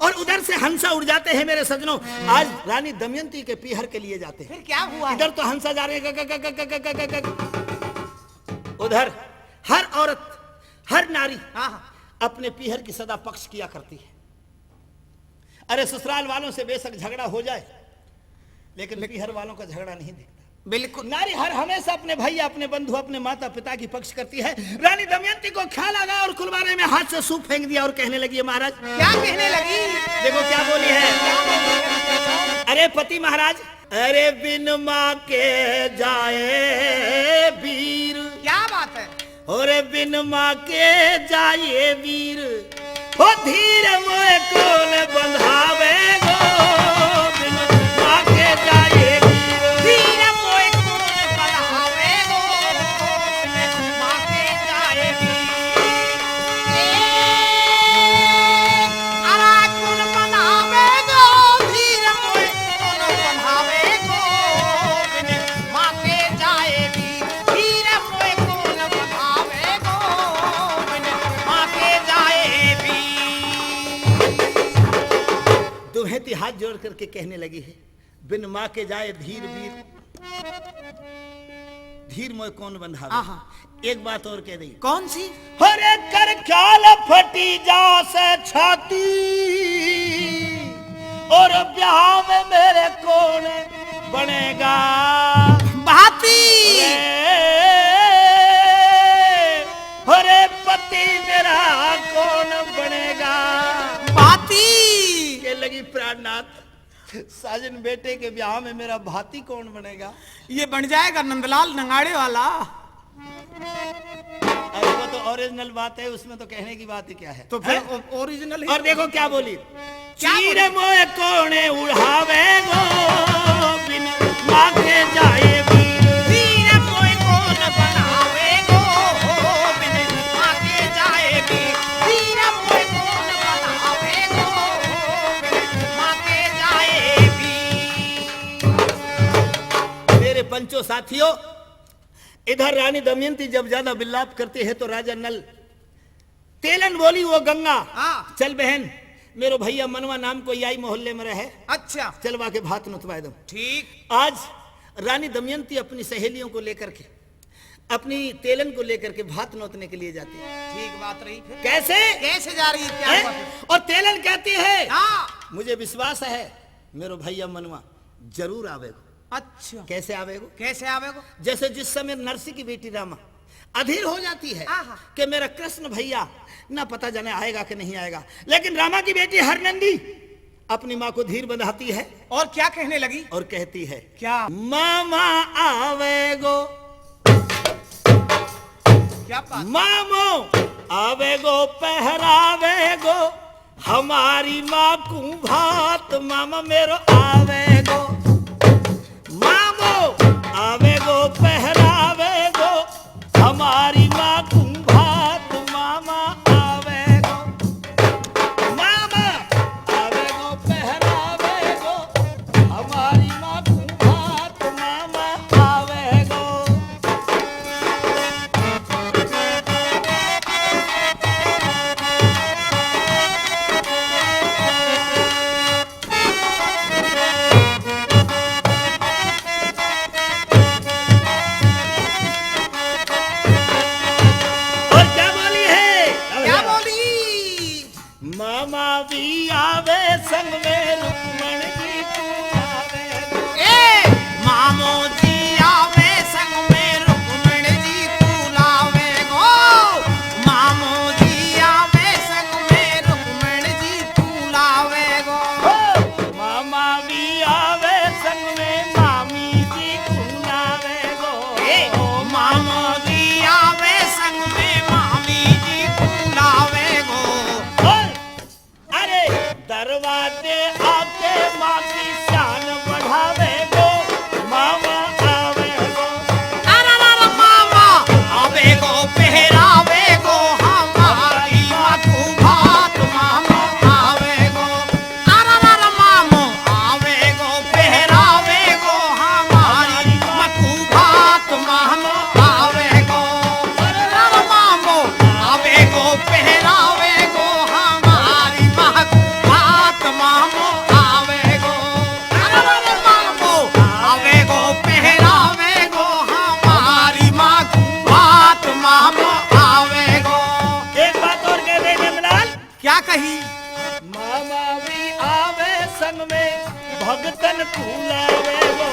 और उधर से हंसा उड़ जाते हैं मेरे सज्जनों, आज रानी दमयंती के पीहर के लिए जाते हैं। फिर क्या हुआ? इधर तो हंसा जा रहे हैं, उधर हर औरत, हर नारी अपने पीहर की सदा पक्ष किया करती है। अरे ससुराल वालों से बेशक झगड़ा हो जाए, लेकिन पीहर वालों का झगड़ा नहीं दिखता। बिल्कुल। नारी हर हमेशा अपने भैया, अपने बंधु, अपने माता पिता की पक्ष करती है। रानी दमयंती को ख्याल आ गया और कुलवारे में हाथ से सूप फेंक दिया और कहने लगी, महाराज। क्या कहने लगी? देखो क्या बोली है। अरे पति महाराज, अरे बिन माँ के जाए वीर, क्या बात है? और बिन माँ के जाए वीर हो धीर मोए कौन बंधावे गो बिन माँ के जाए वीर धीर मोए कौन बंधावे गो बिन माँ के जाए वीर अरे कौन बंधावे गो धीर मोए कौन बंधावे गो बिन माँ के जाए वीर धीर मोए कौन बंधावे गो बिन माँ के जाए वीर। दुहेती हाथ जोड़ करके कहने लगी है बिन माँ के जाए धीर वीर धीर मोए कौन बंधावे। एक बात और कह दी कौन सी? हरे कर ख्याल फटी जा से छाती और ब्याह में मेरे कौन बनेगा बहाती हरे पति मेरा कौन बनेगा बहाती के लगी प्राणनाथ साजन बेटे के ब्याह में मेरा भाती कौन बनेगा। ये बन जाएगा नंदलाल नंगाड़े वाला। अरे वो तो ओरिजिनल बात है उसमें तो कहने की बात ही क्या है तो फिर ओरिजिनल और देखो क्या बोली क्या चीर मोए कोने उड़ावे गो बिन माँ के जाए वीर धीर मोए कौन बनावे गो बिन माँ के जाए वीर धीर मोए कौन बनावे गो बिन माँ के जाए वीर। मेरे पंचों साथियों इधर रानी दमयंती जब ज्यादा विलाप करते हैं तो राजा नल तेलन बोली वो गंगा हाँ। चल बहन मेरो भैया मनवा नाम को याई मोहल्ले में रहे अच्छा चलवा के भात नुतवाए दो। ठीक। आज रानी दमयंती अपनी सहेलियों को लेकर के अपनी तेलन को लेकर के भात नोतने के लिए जाती है। ठीक बात रही फिर कैसे कैसे जा रही है क्या हुआ है? फिर? और तेलन कहती है हाँ। मुझे विश्वास है मेरो भैया मनवा जरूर आवेगो। अच्छा कैसे आवेगो? कैसे आवेगो? जैसे जिस समय नरसी की बेटी रामा अधीर हो जाती है आहा। कि मेरा कृष्ण भैया ना पता जाने आएगा कि नहीं आएगा, लेकिन रामा की बेटी हरनंदी अपनी माँ को धीर बंधाती है और क्या कहने लगी? और कहती है क्या? मामा आवेगो क्या बात? मामो आवेगो पहरावेगो हमारी माँ को भात मामा मेरो आवेगो मामो आवेगो पहरावेगो हमारी माँ को भात मामा आवेगो मामा आवेगो पहरावेगो हमारी माँ को भात मामा आवेगो। और क्या बोली है? क्या बोली? मामा भी आवे संग में रुक्मण जी को आवे ए मामो जी आवे संग में रुक्मण जी बुलावे गो मामो जी आवे संग में रुक्मण जी बुलावे गो मामा भी आवे संग में मामी जी को आवे गो ए मामो जी आवे संग में मामी जी बुलावे गो अरे दरवाजे आके माँ की शान बढ़ावे गो मामा आवे गो अरे मामा आवे गो पहरावे गो हमारी मधु भात मामा आवे गो अरे मामो आवे गो पहरावे गो हमारी मधु भात मामा आवे गो अरे मामो आवे गो पहरावे गो हमारी मधु भात मामो आवे गो अरे मामो आवे गो पहरावे गो हमारी मधु भात मामो आवे गो। एक बात और कह दे नंदलाल क्या कही? मामा भी आवे संग में भगतन कुलावे गो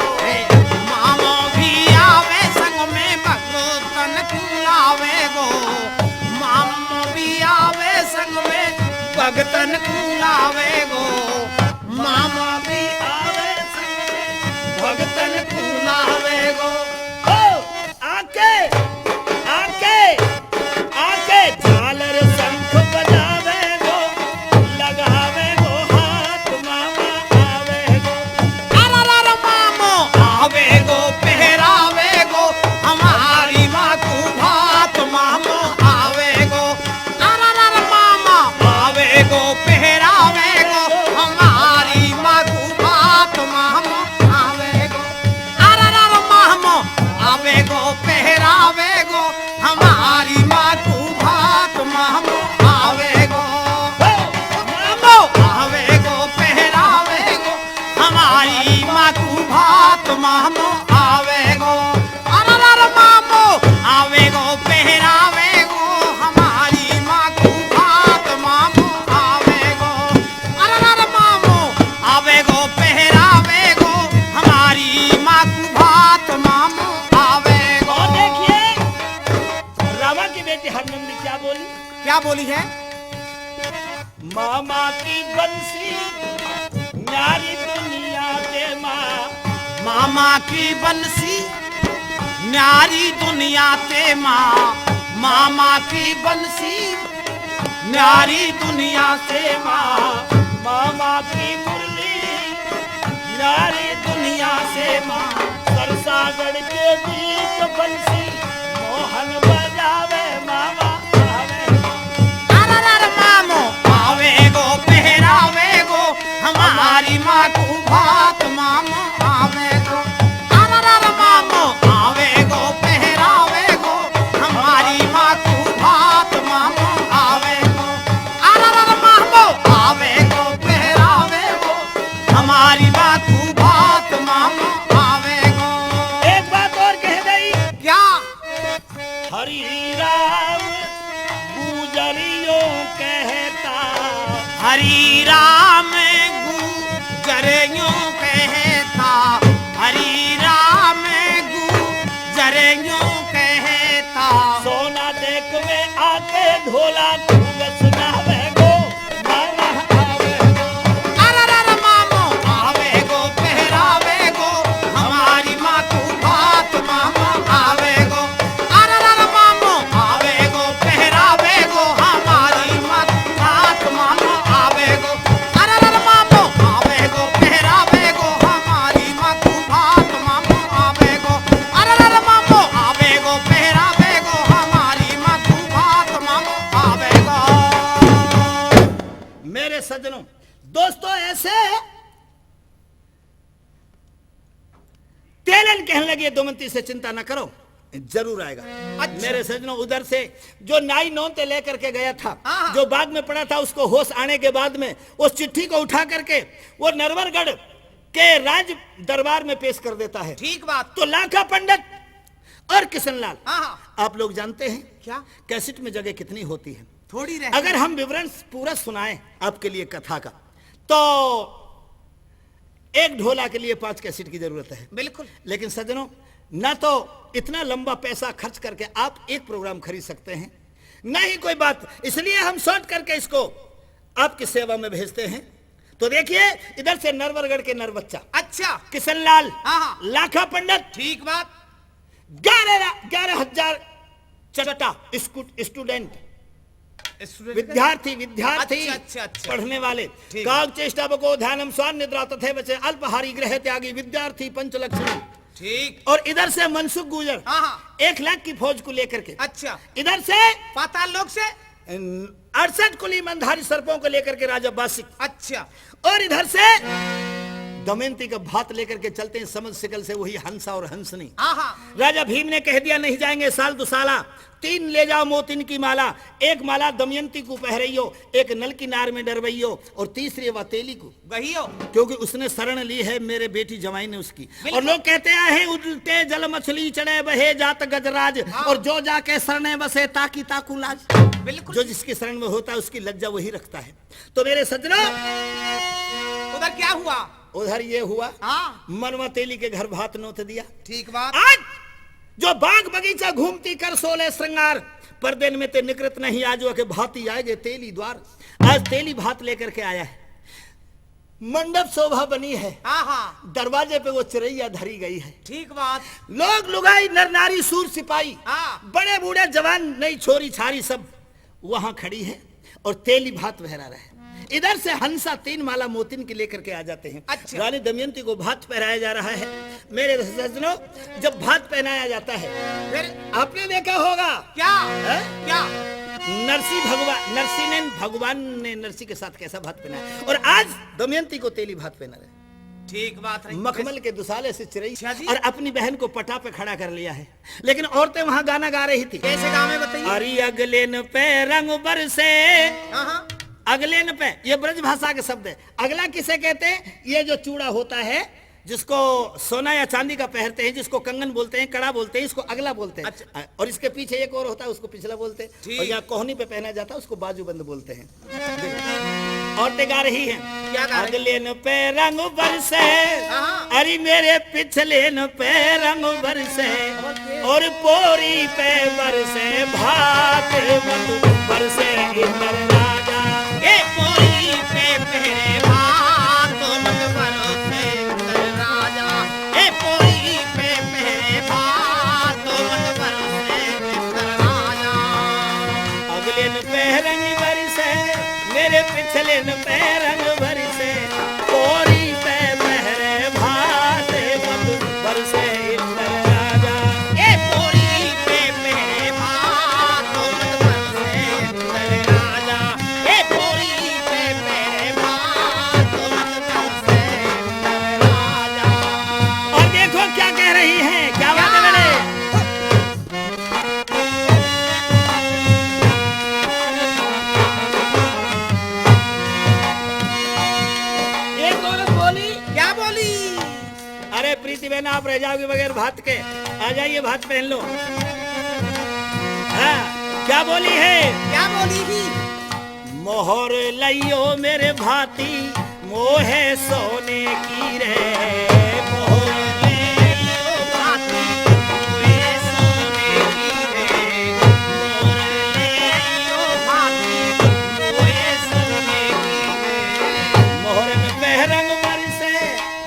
मामो भी आवे संग में भगतन कुलावे गो मामो भी आवे संग में भगतन कुलावे गो मामा भी आवे संग में भगतन कुलावे गो ओ आके आके मामो आवेगो, अरर मामो आवेगो, पहरावेगो हमारी माँ को भात मामो आवेगो, अरर मामो आवेगो, पहरावेगो हमारी माँ को भात मामो आवेगो। और देखिए रामा की बेटी हरनंदी क्या बोली? क्या बोली है? मामा की बंसी न्यारी दुनिया दे माँ, मामा की बंसी न्यारी दुनिया ते माँ, मामा की बंसी न्यारी दुनिया से माँ, मामा की मुरली न्यारी दुनिया से माँ, सरसागढ़ के बीच बंसी मोहन बजावे मामा आवे। अरर मामो आवेगो, पहरावेगो हमारी माँ को भात मामो आवेगो, अरर मामो आवेगो, पहरावेगो हमारी माँ को भात मामो आवेगो, अरर मामो आवेगो, पहरावेगो हमारी माँ को भात मामो आवेगो। एक बात और कह गई, क्या? हरि राम गुजरियों कहता, हरि राम गुजरियों कहता, हरि राम गुजरियों कहता, सोना देख में आके ढोला खूब सुनावे गो मामा आवे गो। अरर मामो आवेगो, पहरावेगो हमारी माँ को भात मामो आवेगो, अरर मामो आवेगो, पहरावेगो हमारी माँ को भात मामो आवेगो, अरर मामो आवेगो, पहरावेगो हमारी माँ को भात मामो आवेगो, अरर मामो आवेगो, पहरावेगो हमारी माँ को भात मामो आवेगो। मेरे सज्जनों दोस्तों, ऐसे तेलन कहने लगे दमयंती से चिंता न करो, जरूर आएगा। अच्छा। मेरे सज्जनों उधर से जो नाई नौते लेकर के गया था, हाँ। जो बाग में पड़ा था, उसको होश आने के बाद में उस चिट्ठी को उठा करके वो नरवरगढ़ के राज दरबार में पेश कर देता है। ठीक बात। तो लाखा पंडित और किशनलाल, हाँ। आप लोग जानते हैं क्या? कैसेट में जगह कितनी होती है। थोड़ी रह अगर हम विवरण पूरा सुनाएं आपके लिए कथा का, तो एक ढोला के लिए 5 कैसेट की जरूरत है। बिल्कुल। लेकिन सज्जनों, ना तो इतना लंबा पैसा खर्च करके आप एक प्रोग्राम खरीद सकते हैं, ना ही कोई बात, इसलिए हम शॉर्ट करके इसको आपकी सेवा में भेजते हैं। तो देखिए, इधर से नरवरगढ़ के नरबच्चा, अच्छा। किशनलाल, हाँ। लाखा पंडित, ठीक बात। 11,000 चट्टा स्टूडेंट, विद्यार्थी अच्छा। पढ़ने वाले, ठीक। काग चेष्टा बको ध्यानम स्वान निद्रा तथे बचे अल्पहारी ग्रह त्यागी विद्यार्थी पंचलक्षणी। ठीक। और इधर से मनसुख गुजर हाँ। 1 लाख की फौज को लेकर के, अच्छा। इधर से पाताल लोक से 68 कुली मंधारी सर्पों को लेकर के राजा बासिक, अच्छा। और इधर से दमयंती का भात लेकर के चलते हैं समझ शिकल से, वही हंसा और हंसनी। हाँ। राजा भीम ने कह दिया नहीं जाएंगे साल दुसाला, 3 ले जाओ मोतिन की माला, 1 माला दमयंती को पहरइयो, 1 नल की नार में डरवइयो, और तीसरी वतेली को, वही हो, क्योंकि उसने शरण ली है मेरे बेटी जमाई ने उसकी। बिल्कुल। और लोग कहते हैं उल्टे जल मछली चढ़े बहे जात गजराज, हाँ। और जो जाके शरणे बसे ताकी ताकू लाज। बिल्कुल। जो जिसकी शरण में होता है उसकी लज्जा वही रखता है। तो मेरे सज्जनों, उधर क्या हुआ? उधर ये हुआ, हाँ। मनवा तेली के घर भात नोत दिया। ठीक बात। आज जो बाग बगीचा घूमती कर सोले श्रृंगार, परदेन में ते निकृत नहीं आजो के भाती आएगे तेली द्वार। आज तेली भात लेकर के आया है, मंडप शोभा बनी है, हाँ। दरवाजे पे वो चिरैया धरी गई है। ठीक बात। लोग लुगाई नर नारी सूर सिपाही, हाँ। बड़े बूढ़े जवान नई छोरी छारी सब वहां खड़ी है और तेली भात बहरा रहे। इधर से हंसा 3 माला मोतिन की लेकर के आ जाते हैं। अच्छा। रानी दमयंती को भात पहनाया जा रहा है। मेरे सज्जनों, जब भात पहनाया जाता है, फिर आपने देखा होगा क्या? है? क्या? भगवान ने नरसी के साथ कैसा भात पहनाया, और आज दमयंती को तेली भात पहना रहे। ठीक बात है। मखमल के दुसाले से चिरई अच्छा जी। और अपनी बहन को पटा पे खड़ा कर लिया है। लेकिन औरतें वहां गाना गा रही थी। कैसे गाँव में बताइए? अरे अगले न पे रंग बरसे, हाँ। अगले न पे, ये ब्रज भाषा के शब्द है। अगला किसे कहते हैं? ये जो चूड़ा होता है, जिसको सोना या चांदी का पहनते हैं, जिसको कंगन बोलते हैं, कड़ा बोलते हैं, इसको अगला बोलते हैं। अच्छा। और इसके पीछे एक और होता है, उसको पिछला बोलते हैं। ठीक। और यहाँ कोहनी पे पहना जाता है, उसको बाजूबंद बोलते हैं। औरतें गा रही हैं, क्या गा रही? अगले न पे रंग बरसे, हाँ। अरे मेरे पिछले न पे रंग बरसे, ओके। और पोरी पे बरसे भात मत बरसे इंद्र राजा। ए पोरी पे पहरे भात मत बरसे इंद्र राजा। ए पोरी पे पहरे भात मत बरसे इंद्र राजा। अगले न पे रंग बरसे, मेरे पिछले न पे रंग बरसे, पोरी पे पहरे भात मत बरसे इंद्र राजा। ए पोरी पे पहरे भात मत बरसे इंद्र राजा। ए पोरी पे पहरे भात मत बरसे इंद्र राजा। और देखो क्या कह रही है, क्या बात है मेरे। एक औरत बोली, क्या बोली? अरे प्रीति बहन आप रह जाओगे बगैर भात के, आ जाइए भात पहन लो। हाँ, क्या बोली है, क्या बोली थी? मोहर लइयो मेरे भाती, मोहे सोने की रे। मोहर लइयो भाती, मोहे सोने की रे। मोहर लइयो भाती, मोहे सोने की रे। मोहरन पैरंग बरसे,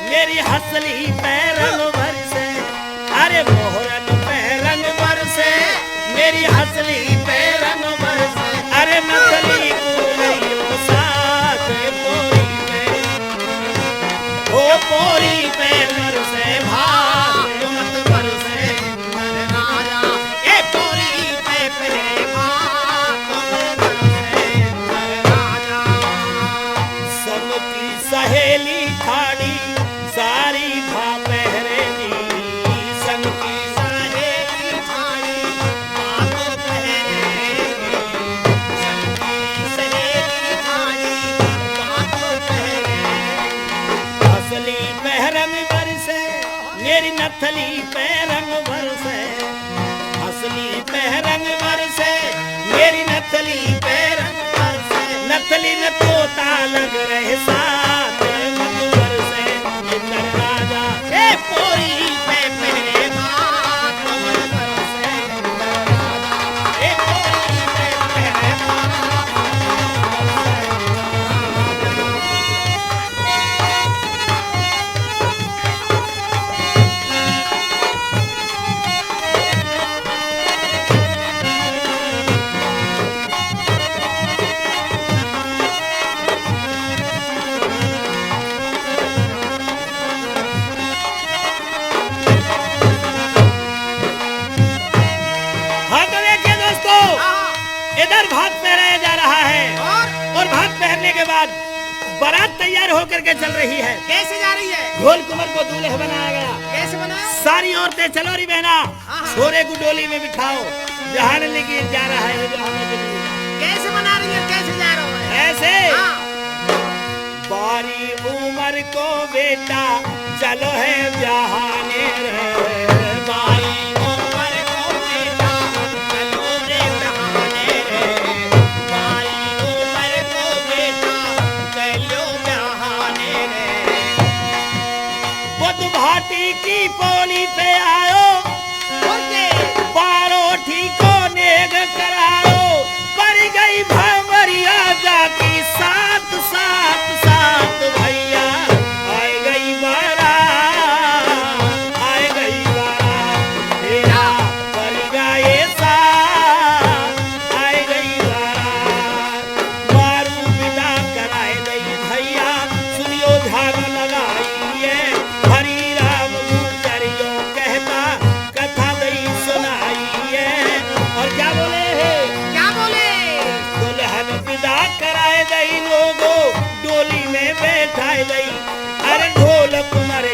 मेरी हसली पैरंग बरसे। अरे मोहरन पैरंग बरसे, मेरी हसली पैरंग बरसे। अरे नकली कुलइयो साथ पोरी पे, ओ पोरी पे बरसे भात मत बरसे इंद्र राजा। ए पोरी पे पहरे भात मत बरसे इंद्र राजा। संग की सहेली ठाड़ी, सारी भा पहरेली। संग की सहेली ठाड़ी, भात पहरेगी। संग की सहेली ठाड़ी, भात पहरेगी। असली पैरंग बरसे, मेरी नथली पैरंग बरसे। असली पैरंग बरसे, मेरी नथली पैरंग बरसे। नथली न तोता लग रहे साथ मत बरसे इंद्र राजा। ए पोरी पे पहरे भात मत बरसे इंद्र राजा। ए पोरी पे पहरे भात मत बरसे इंद्र हाँ तो देखिए दोस्तों, राजा। इधर भात पहराया जा रहा है, और और भात पहनने के बाद बारात तैयार होकर के चल रही है। कैसे जा रही है? ढोल कुंवर को दूल्हे बनाया गया। कैसे बनाया? सारी औरतें चलो री बहना, हाँ। छोरे को डोली में बिठाओ, जहान लेके जा रहा है जहाने के लिए। कैसे बना रही है? कैसे जा रहा है? ऐसे हाँ। बारी उम्र को बेटा चलो है जहाने रे। बारी उम्र को बेटा चलो रे बहाने रे। बारी उम्र को बेटा चलो बहाने रे। बुध भाटी की पौड़ी पे आयो, बोलते बारोठी को नेग करायो। पर गई भंवरिया जाती साथ साथ साथ भैया। आई गई बारात, आई गई बारात, तेरा पर गए साथ। आई गई बारात, मारू विदा कराए गई भैया। सुनियो ध्यान लगाइए, हरि राम गुजरियो कहता कथा गई सुनाइए। और क्या बोले हैं, क्या बोले? दुल्हन विदा कराए गई, लोगों डोली में बैठाए गई। अरे ढोल कुमार